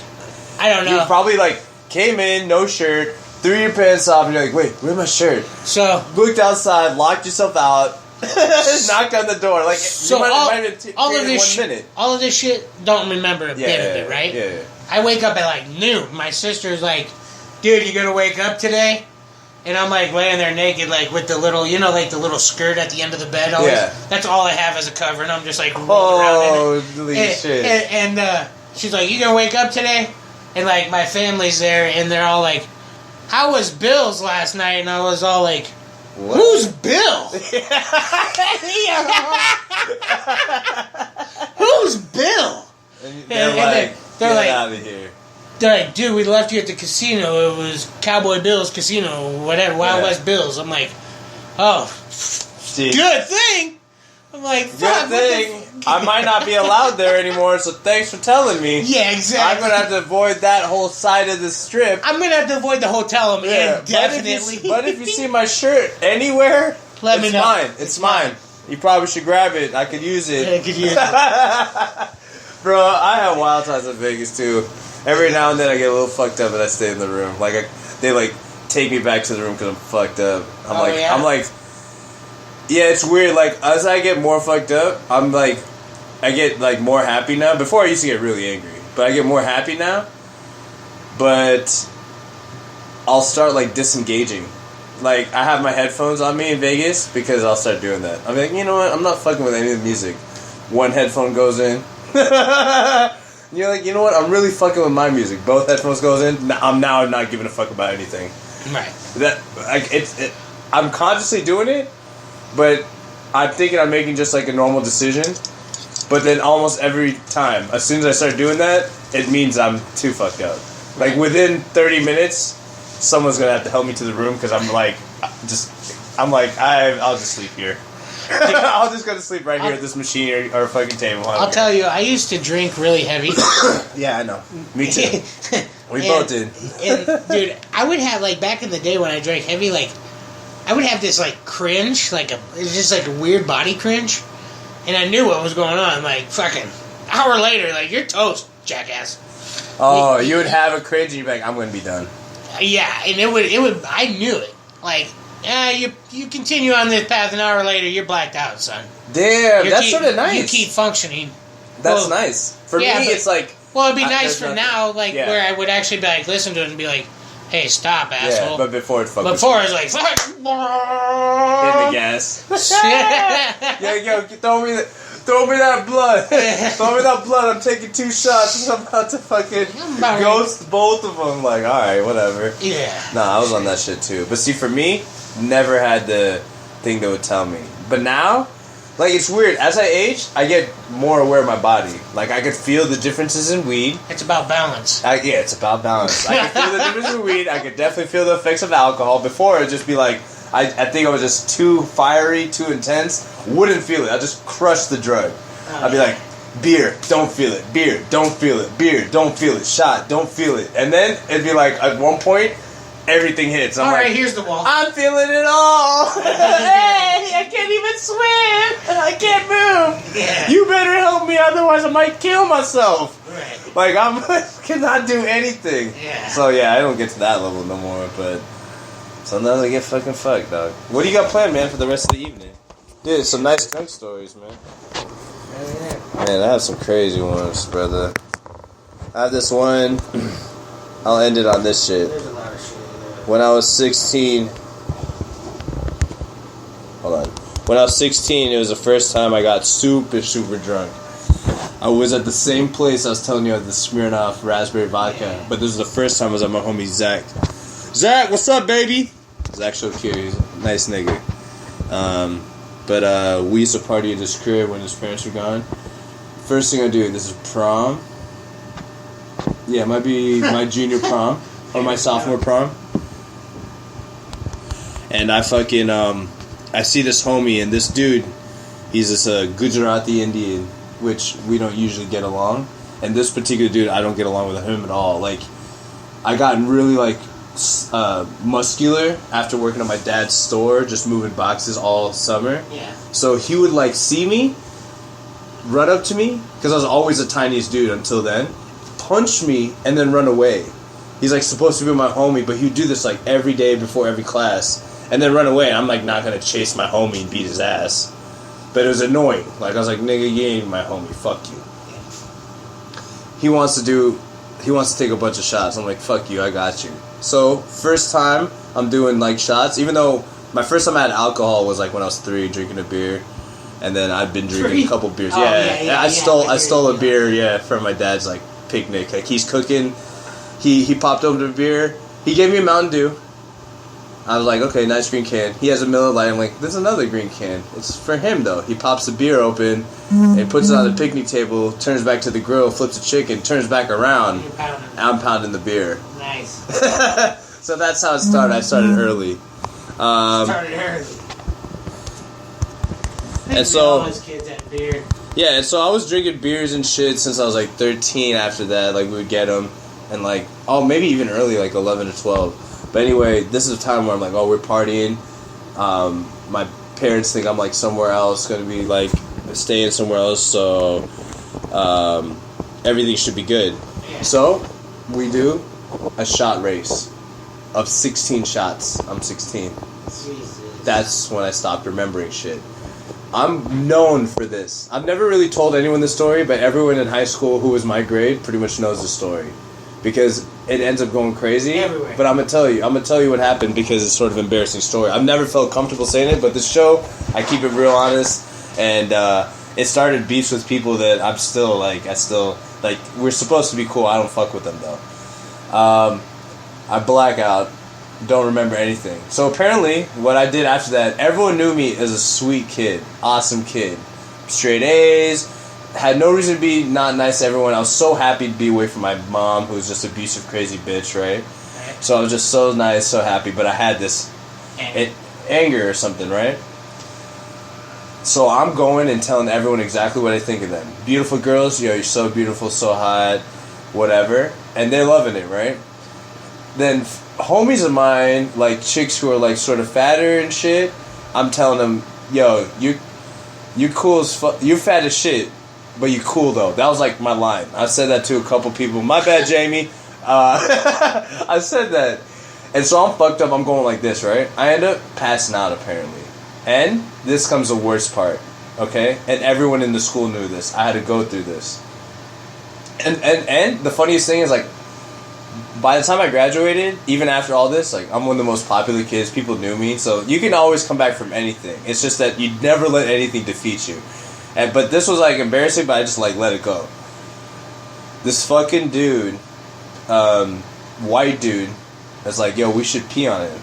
I don't know. You probably like came in, no shirt, threw your pants off, and you're like, wait, where's my shirt? So looked outside, locked yourself out. Knocked on the door. Like, so you all of this shit, don't remember a bit of it, right? Yeah. I wake up at like noon. My sister's like, dude, you gonna wake up today? And I'm like laying there naked, like with the little, like the little skirt at the end of the bed. Always. Yeah. That's all I have as a cover, and I'm just like rolled around in it. Holy shit. And she's like, you gonna wake up today? And like my family's there, and they're all like, how was Bill's last night? And I was all like, what? Who's Bill? Who's Bill? And they're like, get out of here. They're like, dude, we left you at the casino. It was Cowboy Bill's casino, whatever, Wild West Bill's. I'm like, oh, good thing. I'm like, good thing. I might not be allowed there anymore, so thanks for telling me. Yeah, exactly. I'm going to have to avoid that whole side of the strip. I'm going to have to avoid the hotel indefinitely. But if you see my shirt anywhere, let me know. Mine. It's mine. You probably should grab it. I could use it. Yeah, I could use it. Bro, I have wild times in Vegas, too. Every now and then I get a little fucked up and I stay in the room. Like, they, like, take me back to the room because I'm fucked up. I'm like... Yeah, it's weird. Like, as I get more fucked up, I get, like, more happy now. Before, I used to get really angry. But I get more happy now. But I'll start, like, disengaging. Like, I have my headphones on me in Vegas because I'll start doing that. I'm like, you know what? I'm not fucking with any of the music. One headphone goes in. You're like, you know what? I'm really fucking with my music. Both headphones goes in. I'm now not giving a fuck about anything. Right. I'm consciously doing it. But I'm thinking I'm making just like a normal decision. But then almost every time, as soon as I start doing that, it means I'm too fucked up. Like within 30 minutes, someone's gonna have to help me to the room because I'll just sleep here. I'll just go to sleep right here at this machine or fucking table. I'll tell you, I used to drink really heavy. Yeah, I know. Me too. We both did. And dude, I would have like back in the day when I drank heavy, like. I would have this, like, cringe, it's just, like, a weird body cringe, and I knew what was going on, like, fucking, hour later, like, you're toast, jackass. Oh, you would have a cringe, and you'd be like, I'm gonna be done. Yeah, and it would, I knew it, like, you continue on this path, an hour later, you're blacked out, son. Damn, that's sort of nice. You keep functioning. That's nice. For me, it's like... Well, it'd be nice for now, like, where I would actually be like, listen to it and be like, hey, stop, Yeah, asshole. but before it fucking... Before it's like, fuck. Hit the gas. yo, throw me that blood. Throw me that blood. I'm taking 2 shots. I'm about to fucking ghost both of them. Like, alright, whatever. Yeah. Nah, I was on that shit too. But see, for me, never had the thing that would tell me. But now, like, it's weird. As I age, I get more aware of my body. Like, I could feel the differences in weed. It's about balance. Yeah, it's about balance. I could feel the difference in weed. I could definitely feel the effects of alcohol. Before, it'd just be like, I think I was just too fiery, too intense. Wouldn't feel it. I'd just crush the drug. I'd be like, beer, don't feel it. Beer, don't feel it. Beer, don't feel it. Shot, don't feel it. And then it'd be like, at one point, everything hits. I'm Alright, like, here's the wall. I'm feeling it all. Hey, I can't even swim. I can't move. Yeah. You better help me, otherwise I might kill myself. Right. Like, I cannot do anything. Yeah. So, yeah, I don't get to that level no more, but sometimes I get fucking fucked, dog. What do you got planned, man, for the rest of the evening? Dude, some nice drunk stories, man. Man, I have some crazy ones, brother. I have this one. I'll end it on this shit. There's a lot of shit in there. When I was 16... Hold on. When I was 16, it was the first time I got super, super drunk. I was at the same place I was telling you at the Smirnoff raspberry vodka. But this was the first time I was at my homie Zach. Zach, what's up, baby? Zach Shokir, he's a nice nigga. But we used to party at his crib when his parents were gone. First thing I do, this is prom. Yeah, it might be my junior prom. Or my sophomore prom. And I fucking, I see this homie, and this dude, he's this Gujarati Indian, which we don't usually get along. And this particular dude, I don't get along with him at all. Like, I got really, like, muscular after working at my dad's store, just moving boxes all summer. Yeah. So he would, like, see me, run up to me, because I was always the tiniest dude until then, punch me, and then run away. He's, like, supposed to be my homie, but he would do this, like, every day before every class, and then run away, and I'm, like, not gonna chase my homie and beat his ass. But it was annoying. Like, I was like, nigga, you ain't my homie, fuck you. He wants to take a bunch of shots. I'm like, fuck you, I got you. So, first time I'm doing, like, shots, even though my first time I had alcohol was, like, when I was 3, drinking a beer. And then I've been drinking a couple beers. Oh, Yeah, I stole a beer, from my dad's, like, picnic. Like, he's cooking. He popped open a beer. He gave me a Mountain Dew. I was like, okay, nice green can. He has a Miller Lite. I'm like, there's another green can. It's for him, though. He pops the beer open and puts it on the picnic table, turns back to the grill, flips the chicken, turns back around. I'm pounding the beer. Nice. So that's how it started. I started early. Started early. And so, all his kids had beer. yeah, and so I was drinking beers and shit since I was like 13 after that. Like, we would get them. And like, oh, maybe even early, like 11 or 12. But anyway, this is a time where I'm like, oh, we're partying. My parents think I'm like somewhere else, gonna be like staying somewhere else, so everything should be good. Yeah. So we do a shot race of 16 shots. I'm 16. Jesus. That's when I stopped remembering shit. I'm known for this. I've never really told anyone this story, but everyone in high school who was my grade pretty much knows the story. Because it ends up going crazy. Everywhere. But I'm gonna tell you what happened because it's sort of an embarrassing story. I've never felt comfortable saying it, but this show, I keep it real honest, and it started beefs with people that I still we're supposed to be cool. I don't fuck with them though. I black out, don't remember anything. So apparently, what I did after that, everyone knew me as a sweet kid, awesome kid, straight A's. Had no reason to be not nice to everyone. I was so happy to be away from my mom, who was just abusive, crazy bitch, right? So I was just so nice, so happy, but I had this anger or something, right? So I'm going and telling everyone exactly what I think of them. Beautiful girls, you're so beautiful, so hot, whatever. And they're loving it, right? Then homies of mine, like chicks who are like sort of fatter and shit, I'm telling them, yo, you cool as fuck, you fat as shit. But you cool though. That was like my line. I said that to a couple people. My bad, Jamie. I said that. And so I'm fucked up. I'm going like this, right? I end up passing out apparently. And this comes the worst part. Okay? And everyone in the school knew this. I had to go through this. And the funniest thing is like by the time I graduated, even after all this, like, I'm one of the most popular kids. People knew me, so you can always come back from anything. It's just that you never let anything defeat you. But this was, like, embarrassing, but I just, like, let it go. This fucking dude, white dude, is like, yo, we should pee on him.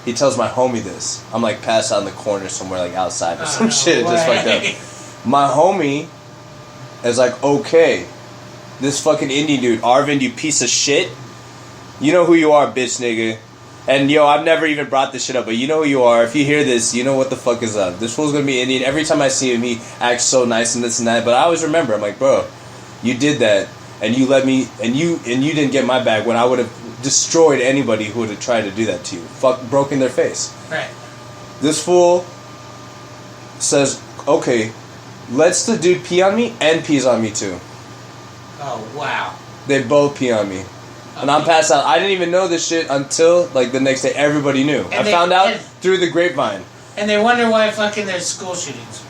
He tells my homie this. I'm, like, passed out in the corner somewhere, like, outside or some shit. Just fucked up. My homie is like, okay, this fucking Indian dude, Arvind, you piece of shit. You know who you are, bitch nigga. And yo, I've never even brought this shit up, but you know who you are. If you hear this, you know what the fuck is up. This fool's gonna be Indian. Every time I see him, he acts so nice and this and that. But I always remember, I'm like, bro, you did that, and you let me, and you didn't get my back when I would have destroyed anybody who would have tried to do that to you. Broken their face. Right. This fool says, okay, let's the dude pee on me and pees on me too. Oh, wow. They both pee on me. And I'm passed out. I didn't even know this shit until, like, the next day. Everybody knew. I found out through the grapevine. And they wonder why fucking there's school shootings.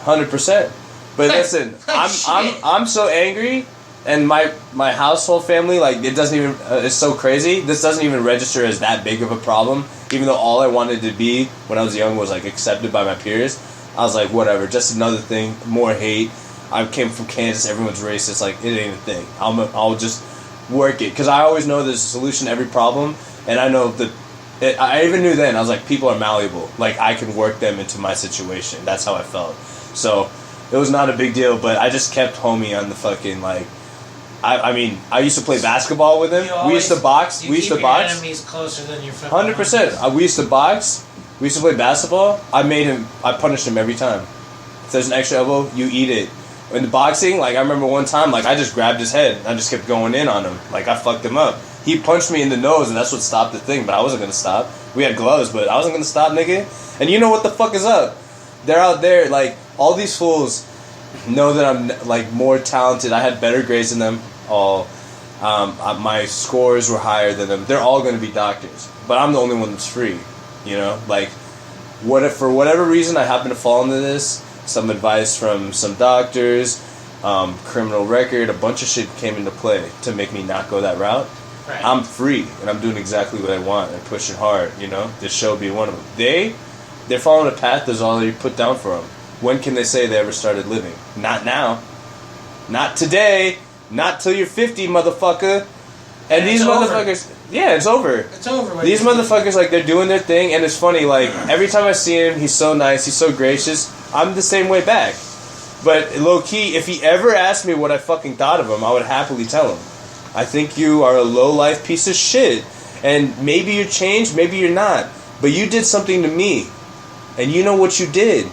100%. But listen, I'm so angry, and my household family, like, it doesn't even, it's so crazy. This doesn't even register as that big of a problem. Even though all I wanted to be when I was young was, like, accepted by my peers. I was like, whatever, just another thing, more hate. I came from Kansas, everyone's racist, like, it ain't a thing. I'll just work it, because I always know there's a solution to every problem, and I know that, I even knew then, I was like, people are malleable, like, I can work them into my situation. That's how I felt. So, it was not a big deal, but I just kept homie on the fucking, like, I mean, I used to play basketball with him. We used to box. You keep your enemies closer than your fucking 100%. We used to box. We used to play basketball. I punished him every time. If there's an extra elbow, you eat it. In the boxing, like, I remember one time, like, I just grabbed his head. I just kept going in on him. Like, I fucked him up. He punched me in the nose, and that's what stopped the thing, but I wasn't going to stop. We had gloves, but I wasn't going to stop, nigga. And you know what the fuck is up? They're out there, like, all these fools know that I'm, like, more talented. I had better grades than them all. My scores were higher than them. They're all going to be doctors. But I'm the only one that's free, you know? Like, what if, for whatever reason, I happen to fall into this, some advice from some doctors, criminal record, a bunch of shit came into play to make me not go that route. Right. I'm free, and I'm doing exactly what I want and pushing hard, you know? This show being one of them. They're following a path that's already put down for them. When can they say they ever started living? Not now. Not today. Not till you're 50, motherfucker. And these motherfuckers... Yeah, it's over. It's over. These motherfuckers, like, they're doing their thing, and it's funny, like, every time I see him, he's so nice, he's so gracious. I'm the same way back. But low-key, if he ever asked me what I fucking thought of him, I would happily tell him. I think you are a low-life piece of shit. And maybe you're changed, maybe you're not. But you did something to me. And you know what you did.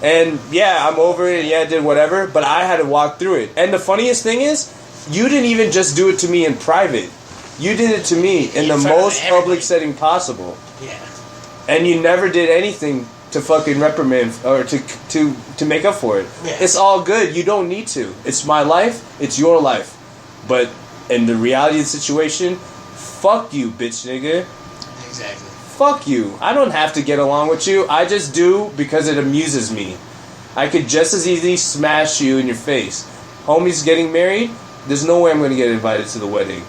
And yeah, I'm over it, and yeah, I did whatever, but I had to walk through it. And the funniest thing is, you didn't even just do it to me in private. You did it to me in the most public setting possible. Yeah. And you never did anything to fucking reprimand or to make up for it. Yeah. It's all good. You don't need to. It's my life. It's your life. But in the reality of the situation, fuck you, bitch nigga. Exactly. Fuck you. I don't have to get along with you. I just do because it amuses me. I could just as easily smash you in your face. Homie's getting married. There's no way I'm going to get invited to the wedding.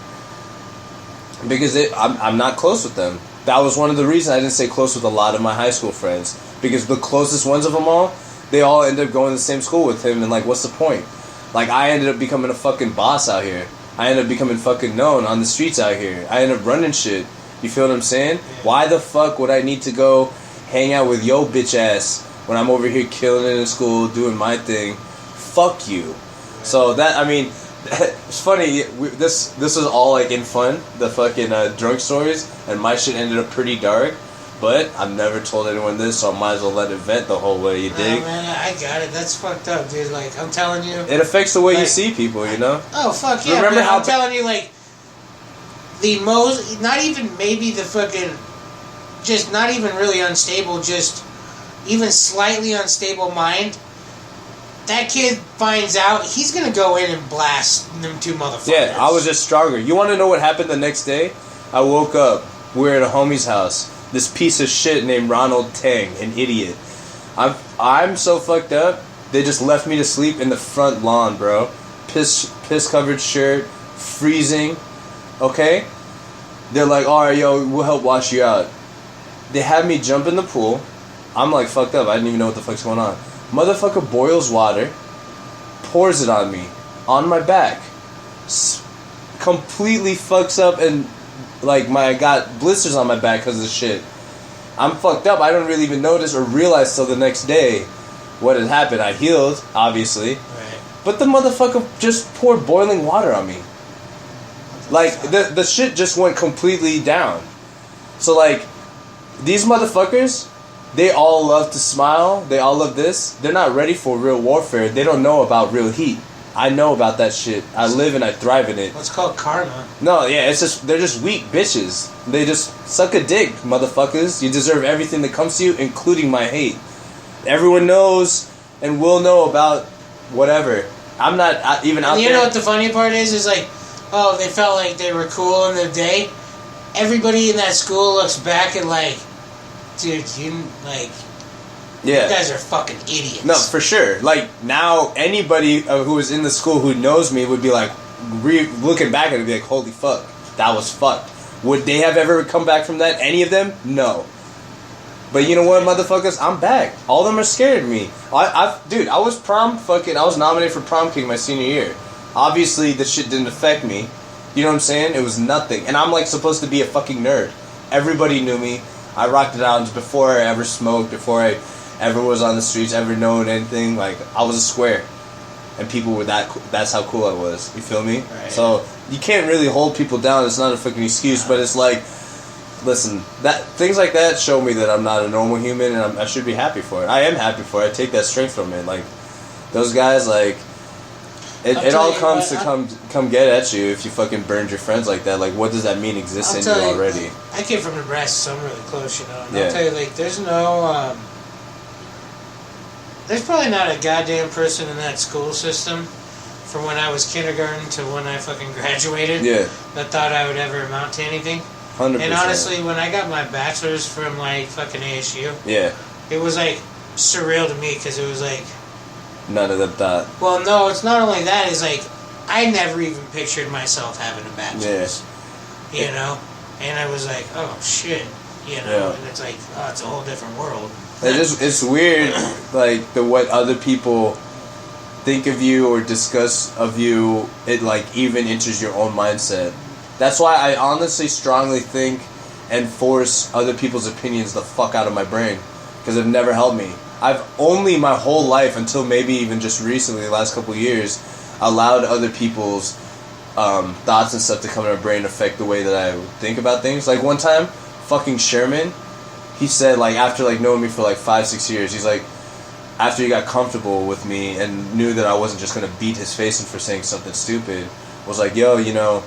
Because I'm not close with them. That was one of the reasons I didn't stay close with a lot of my high school friends. Because the closest ones of them all, they all ended up going to the same school with him. And, like, what's the point? Like, I ended up becoming a fucking boss out here. I ended up becoming fucking known on the streets out here. I ended up running shit. You feel what I'm saying? Why the fuck would I need to go hang out with yo bitch ass when I'm over here killing it in school, doing my thing? Fuck you. So that, I mean, it's funny. This was all like in fun, the fucking drunk stories, and my shit ended up pretty dark. But I've never told anyone this, so I might as well let it vent the whole way. You dig? Oh, man, I got it. That's fucked up, dude. Like, I'm telling you, it affects the way you see people. You know? Oh fuck yeah! Remember how I'm telling you, like, the most, not even maybe the fucking, just not even really unstable, just even slightly unstable mind. That kid finds out, he's gonna go in and blast them two motherfuckers. Yeah, I was just stronger. You want to know what happened the next day? I woke up. We were at a homie's house. This piece of shit named Ronald Tang, an idiot. I'm so fucked up. They just left me to sleep in the front lawn, bro. Piss covered shirt, freezing. Okay? They're like, alright, yo, we'll help wash you out. They have me jump in the pool. I'm like fucked up. I didn't even know what the fuck's going on. Motherfucker boils water, pours it on me, on my back. Completely fucks up and like I got blisters on my back because of this shit. I'm fucked up. I don't really even notice or realize till the next day what had happened. I healed, obviously. Right. But the motherfucker just poured boiling water on me. Like, the shit just went completely down. So, like, these motherfuckers, they all love to smile. They all love this. They're not ready for real warfare. They don't know about real heat. I know about that shit. I live and I thrive in it. What's called karma. No, yeah, it's just, they're just weak bitches. They just suck a dick, motherfuckers. You deserve everything that comes to you, including my hate. Everyone knows and will know about whatever. I'm not even out there. You know what the funny part is? Is like, oh, they felt like they were cool in the day. Everybody in that school looks back and like, dude, yeah. You guys are fucking idiots. No, for sure. Like, now, anybody who was in the school who knows me would be like, looking back at it and be like, holy fuck, that was fucked. Would they have ever come back from that? Any of them? No. But you know what, motherfuckers? I'm back. All of them are scared of me. Dude, I was I was nominated for prom king my senior year. Obviously, this shit didn't affect me. You know what I'm saying? It was nothing. And I'm like supposed to be a fucking nerd. Everybody knew me. I rocked it out before I ever smoked, before I ever was on the streets, ever known anything. Like, I was a square. And people were that's how cool I was. You feel me? Right. So, you can't really hold people down. It's not a fucking excuse, but it's like, listen, things like that show me that I'm not a normal human, and I should be happy for it. I am happy for it. I take that strength from it. Like, those guys, like, it all comes to come get at you if you fucking burned your friends like that. Like, what does that mean exists in you already? I came from Nebraska, so I'm really close, you know. And Yeah. I'll tell you, like, there's probably not a goddamn person in that school system from when I was kindergarten to when I fucking graduated that thought I would ever amount to anything. 100%. And honestly, when I got my bachelor's from, like, fucking ASU, it was, like, surreal to me because it was, like... None of them thought. Well, no, it's not only that. It's, like, I never even pictured myself having a bachelor's. You know? And I was like, oh, shit. You know? And it's like, oh, it's a whole different world. It's weird, like, what other people think of you or discuss of you, it, like, even enters your own mindset. That's why I honestly strongly think and force other people's opinions the fuck out of my brain. Because it never helped me. I've only my whole life, until maybe even just recently, the last couple of years, allowed other people's thoughts and stuff to come in my brain and affect the way that I think about things. Like, one time, fucking Sherman, he said, like, after, like, knowing me for, like, 5-6 years, he's like, after he got comfortable with me and knew that I wasn't just going to beat his face in for saying something stupid, was like, yo, you know,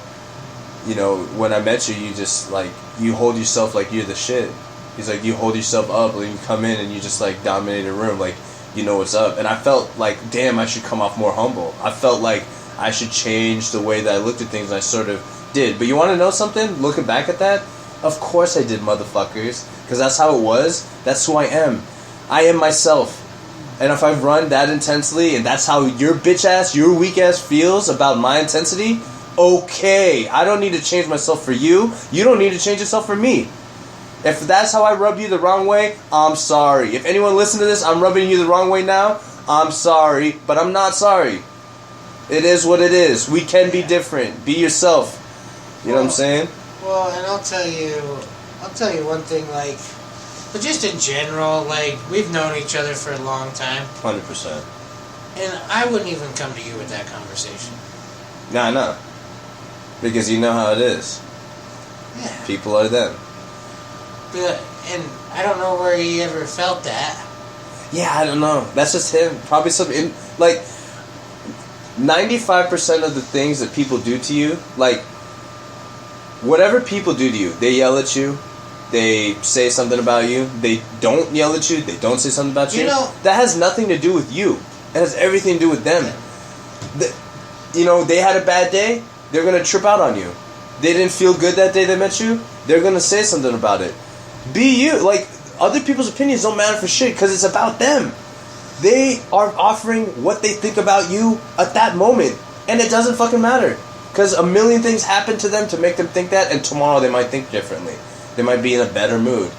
when I met you, you just, like, you hold yourself like you're the shit. He's like, you hold yourself up, and you come in and you just, like, dominate a room, like, you know what's up. And I felt like, damn, I should come off more humble. I felt like I should change the way that I looked at things, and I sort of did. But you want to know something? Looking back at that, of course I did, motherfuckers. Because that's how it was. That's who I am. I am myself. And if I run that intensely, and that's how your bitch ass, your weak ass feels about my intensity, okay. I don't need to change myself for you. You don't need to change yourself for me. If that's how I rub you the wrong way, I'm sorry. If anyone listen to this, I'm rubbing you the wrong way now, I'm sorry. But I'm not sorry. It is what it is. We can be different. Be yourself. You know what I'm saying? Well, and I'll tell you one thing, like, but just in general, like, we've known each other for a long time. 100%. And I wouldn't even come to you with that conversation. Nah, no. Because you know how it is. Yeah. People are them. But, and I don't know where he ever felt that. Yeah, I don't know. That's just him. Probably like, 95% of the things that people do to you, like, whatever people do to you, they yell at you, they say something about you, they don't yell at you, they don't say something about you. You know, that has nothing to do with you. It has everything to do with them. They had a bad day, they're going to trip out on you. They didn't feel good that day they met you, they're going to say something about it. Be you. Like, other people's opinions don't matter for shit because it's about them. They are offering what they think about you at that moment, and it doesn't fucking matter. Because a million things happen to them to make them think that, and tomorrow they might think differently. They might be in a better mood.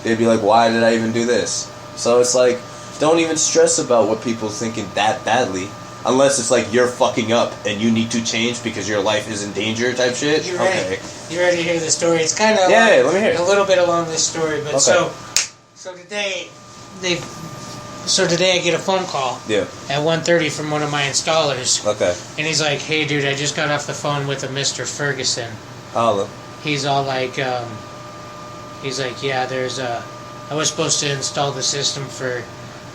They'd be like, why did I even do this? So it's like, don't even stress about what people thinking that badly. Unless it's like you're fucking up and you need to change because your life is in danger type shit. You ready? Okay. You ready to hear the story? It's kind of let me hear it. A little bit along this story, but Okay. so today I get a phone call. Yeah. At 1:30 from one of my installers. Okay. And he's like, "Hey, dude, I just got off the phone with a Mr. Ferguson." Holla. He's all like, he's like, "Yeah, there's I was supposed to install the system for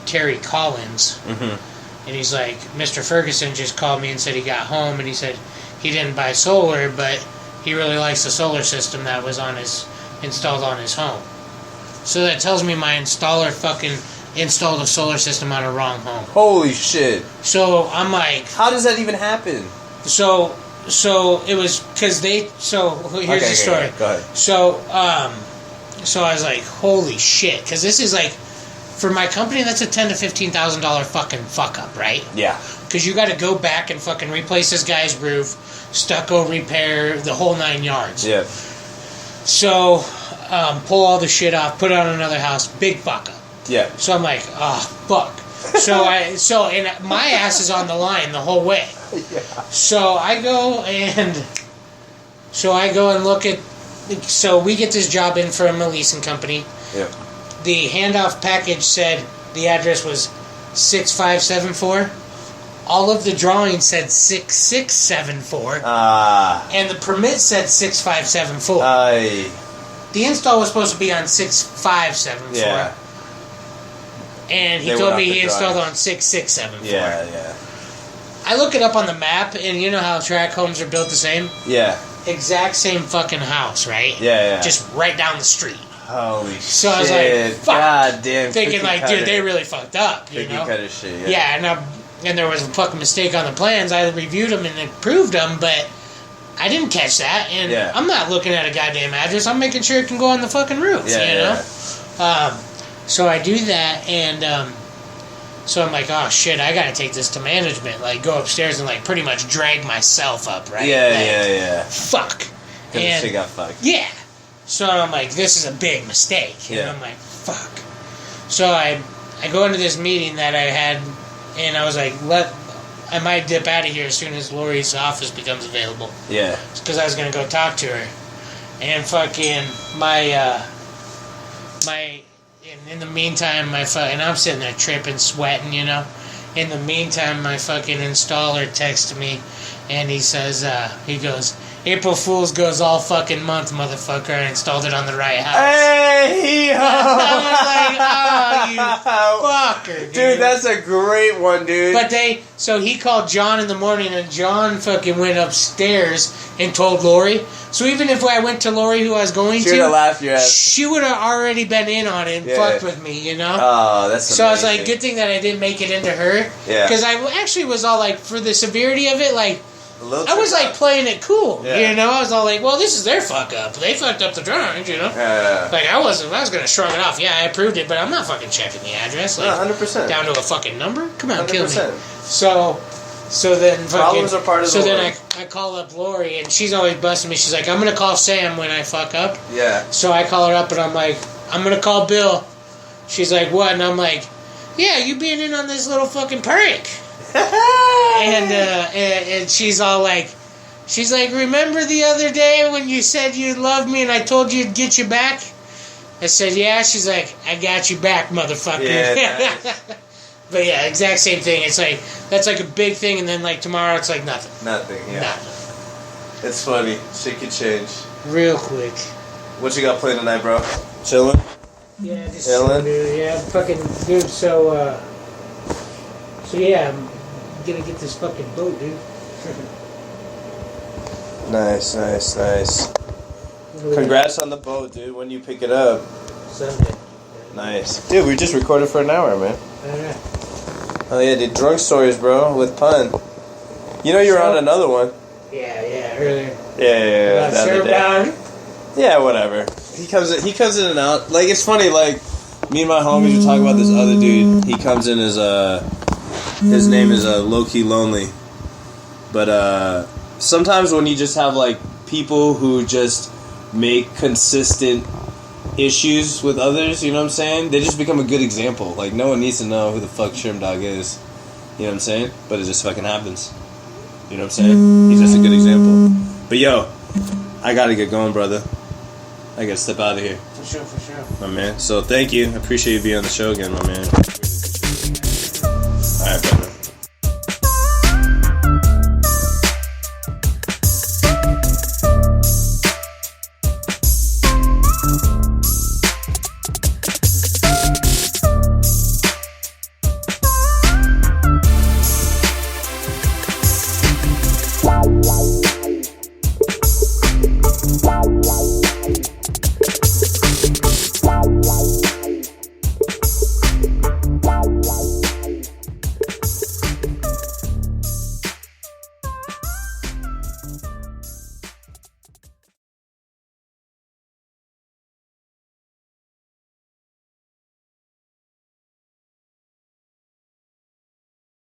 Terry Collins." Mm-hmm. And he's like, Mr. Ferguson just called me and said he got home, and he said he didn't buy solar, but he really likes the solar system that was installed on his home. So that tells me my installer fucking installed a solar system on a wrong home. Holy shit. So I'm like... How does that even happen? So it was... Because here's the story. Okay, go ahead. So I was like, holy shit. Because this is like... For my company, that's a $10,000 to $15,000 fucking fuck up, right? Yeah. Because you got to go back and fucking replace this guy's roof, stucco repair, the whole 9 yards. Yeah. So, pull all the shit off, put it on another house, big fuck up. Yeah. So I'm like, oh fuck. And my ass is on the line the whole way. Yeah. So I go and look at. So we get this job in from a leasing company. Yeah. The handoff package said the address was 6574. All of the drawings said 6674. And the permit said 6574. The install was supposed to be on 6574. Yeah. And he told me he installed on 6674. Yeah. I look it up on the map, and you know how tract homes are built the same? Yeah. Exact same fucking house, right? Yeah. Just right down the street. Holy shit. So I was like, fuck. God damn. Thinking like, dude, they really fucked up, you know? Cutter shit, yeah, and there was a fucking mistake on the plans. I reviewed them and approved them, but I didn't catch that. And I'm not looking at a goddamn address. I'm making sure it can go on the fucking roof, you know? So I do that, and so I'm like, oh shit, I gotta take this to management. Like, go upstairs and like pretty much drag myself up, right? Yeah. Fuck. And shit got fucked. Yeah. So I'm like, this is a big mistake. And I'm like, fuck. So I go into this meeting that I had, and I was like, I might dip out of here as soon as Lori's office becomes available. Yeah. Because I was going to go talk to her. And fucking in the meantime, and I'm sitting there tripping, sweating, you know. In the meantime, my fucking installer texted me, and he says, he goes, April Fool's goes all fucking month, motherfucker. I installed it on the right house. Hey, yo! I was like, oh, you fucker, dude. That's a great one, dude. But so he called John in the morning, and John fucking went upstairs and told Lori. So even if I went to Lori, who I was going she would have laughed your ass. She would have already been in on it and fucked with me, you know? Oh, that's amazing. So I was like, good thing that I didn't make it into her. Yeah. Because I actually was all like, for the severity of it, like, I was like playing it cool, you know? I was all like, well, this is their fuck up. They fucked up the drawings, you know? Like, I was going to shrug it off. Yeah, I approved it, but I'm not fucking checking the address. Like, 100%. Down to a fucking number? Come on, 100%. Kill me. So then fucking... Problems are part of the So then I call up Lori, and she's always busting me. She's like, I'm going to call Sam when I fuck up. Yeah. So I call her up, and I'm like, I'm going to call Bill. She's like, what? And I'm like, yeah, you being in on this little fucking prank. And she's all like, remember the other day when you said you loved me and I told you to get you back? I said, yeah. She's like, I got you back, motherfucker. Yeah, nice. But yeah, exact same thing. It's like, that's like a big thing, and then like tomorrow it's like nothing. Nothing. It's funny. Shit can change. Real quick. What you got playing tonight, bro? Chilling? Yeah, just chilling. Yeah, fucking dude. So yeah, I'm gonna get this fucking boat, dude. Nice. Congrats on the boat, dude. When you pick it up? Sunday. Nice. Dude, we just recorded for an hour, man. Oh yeah, dude. Drunk stories, bro, with Pun. You know you were on another one. Yeah, earlier. Yeah. The other day. Yeah, whatever. He comes in and out. Like, it's funny, like, me and my homies were talking about this other dude. He comes in as his name is Low-Key Lonely. But, sometimes when you just have like people who just make consistent issues with others, you know what I'm saying? They just become a good example. Like, no one needs to know who the fuck Shrimp Dog is. You know what I'm saying? But it just fucking happens. You know what I'm saying? He's just a good example. But yo, I gotta get going, brother. I gotta step out of here. For sure. My man. So thank you. I appreciate you being on the show again, my man.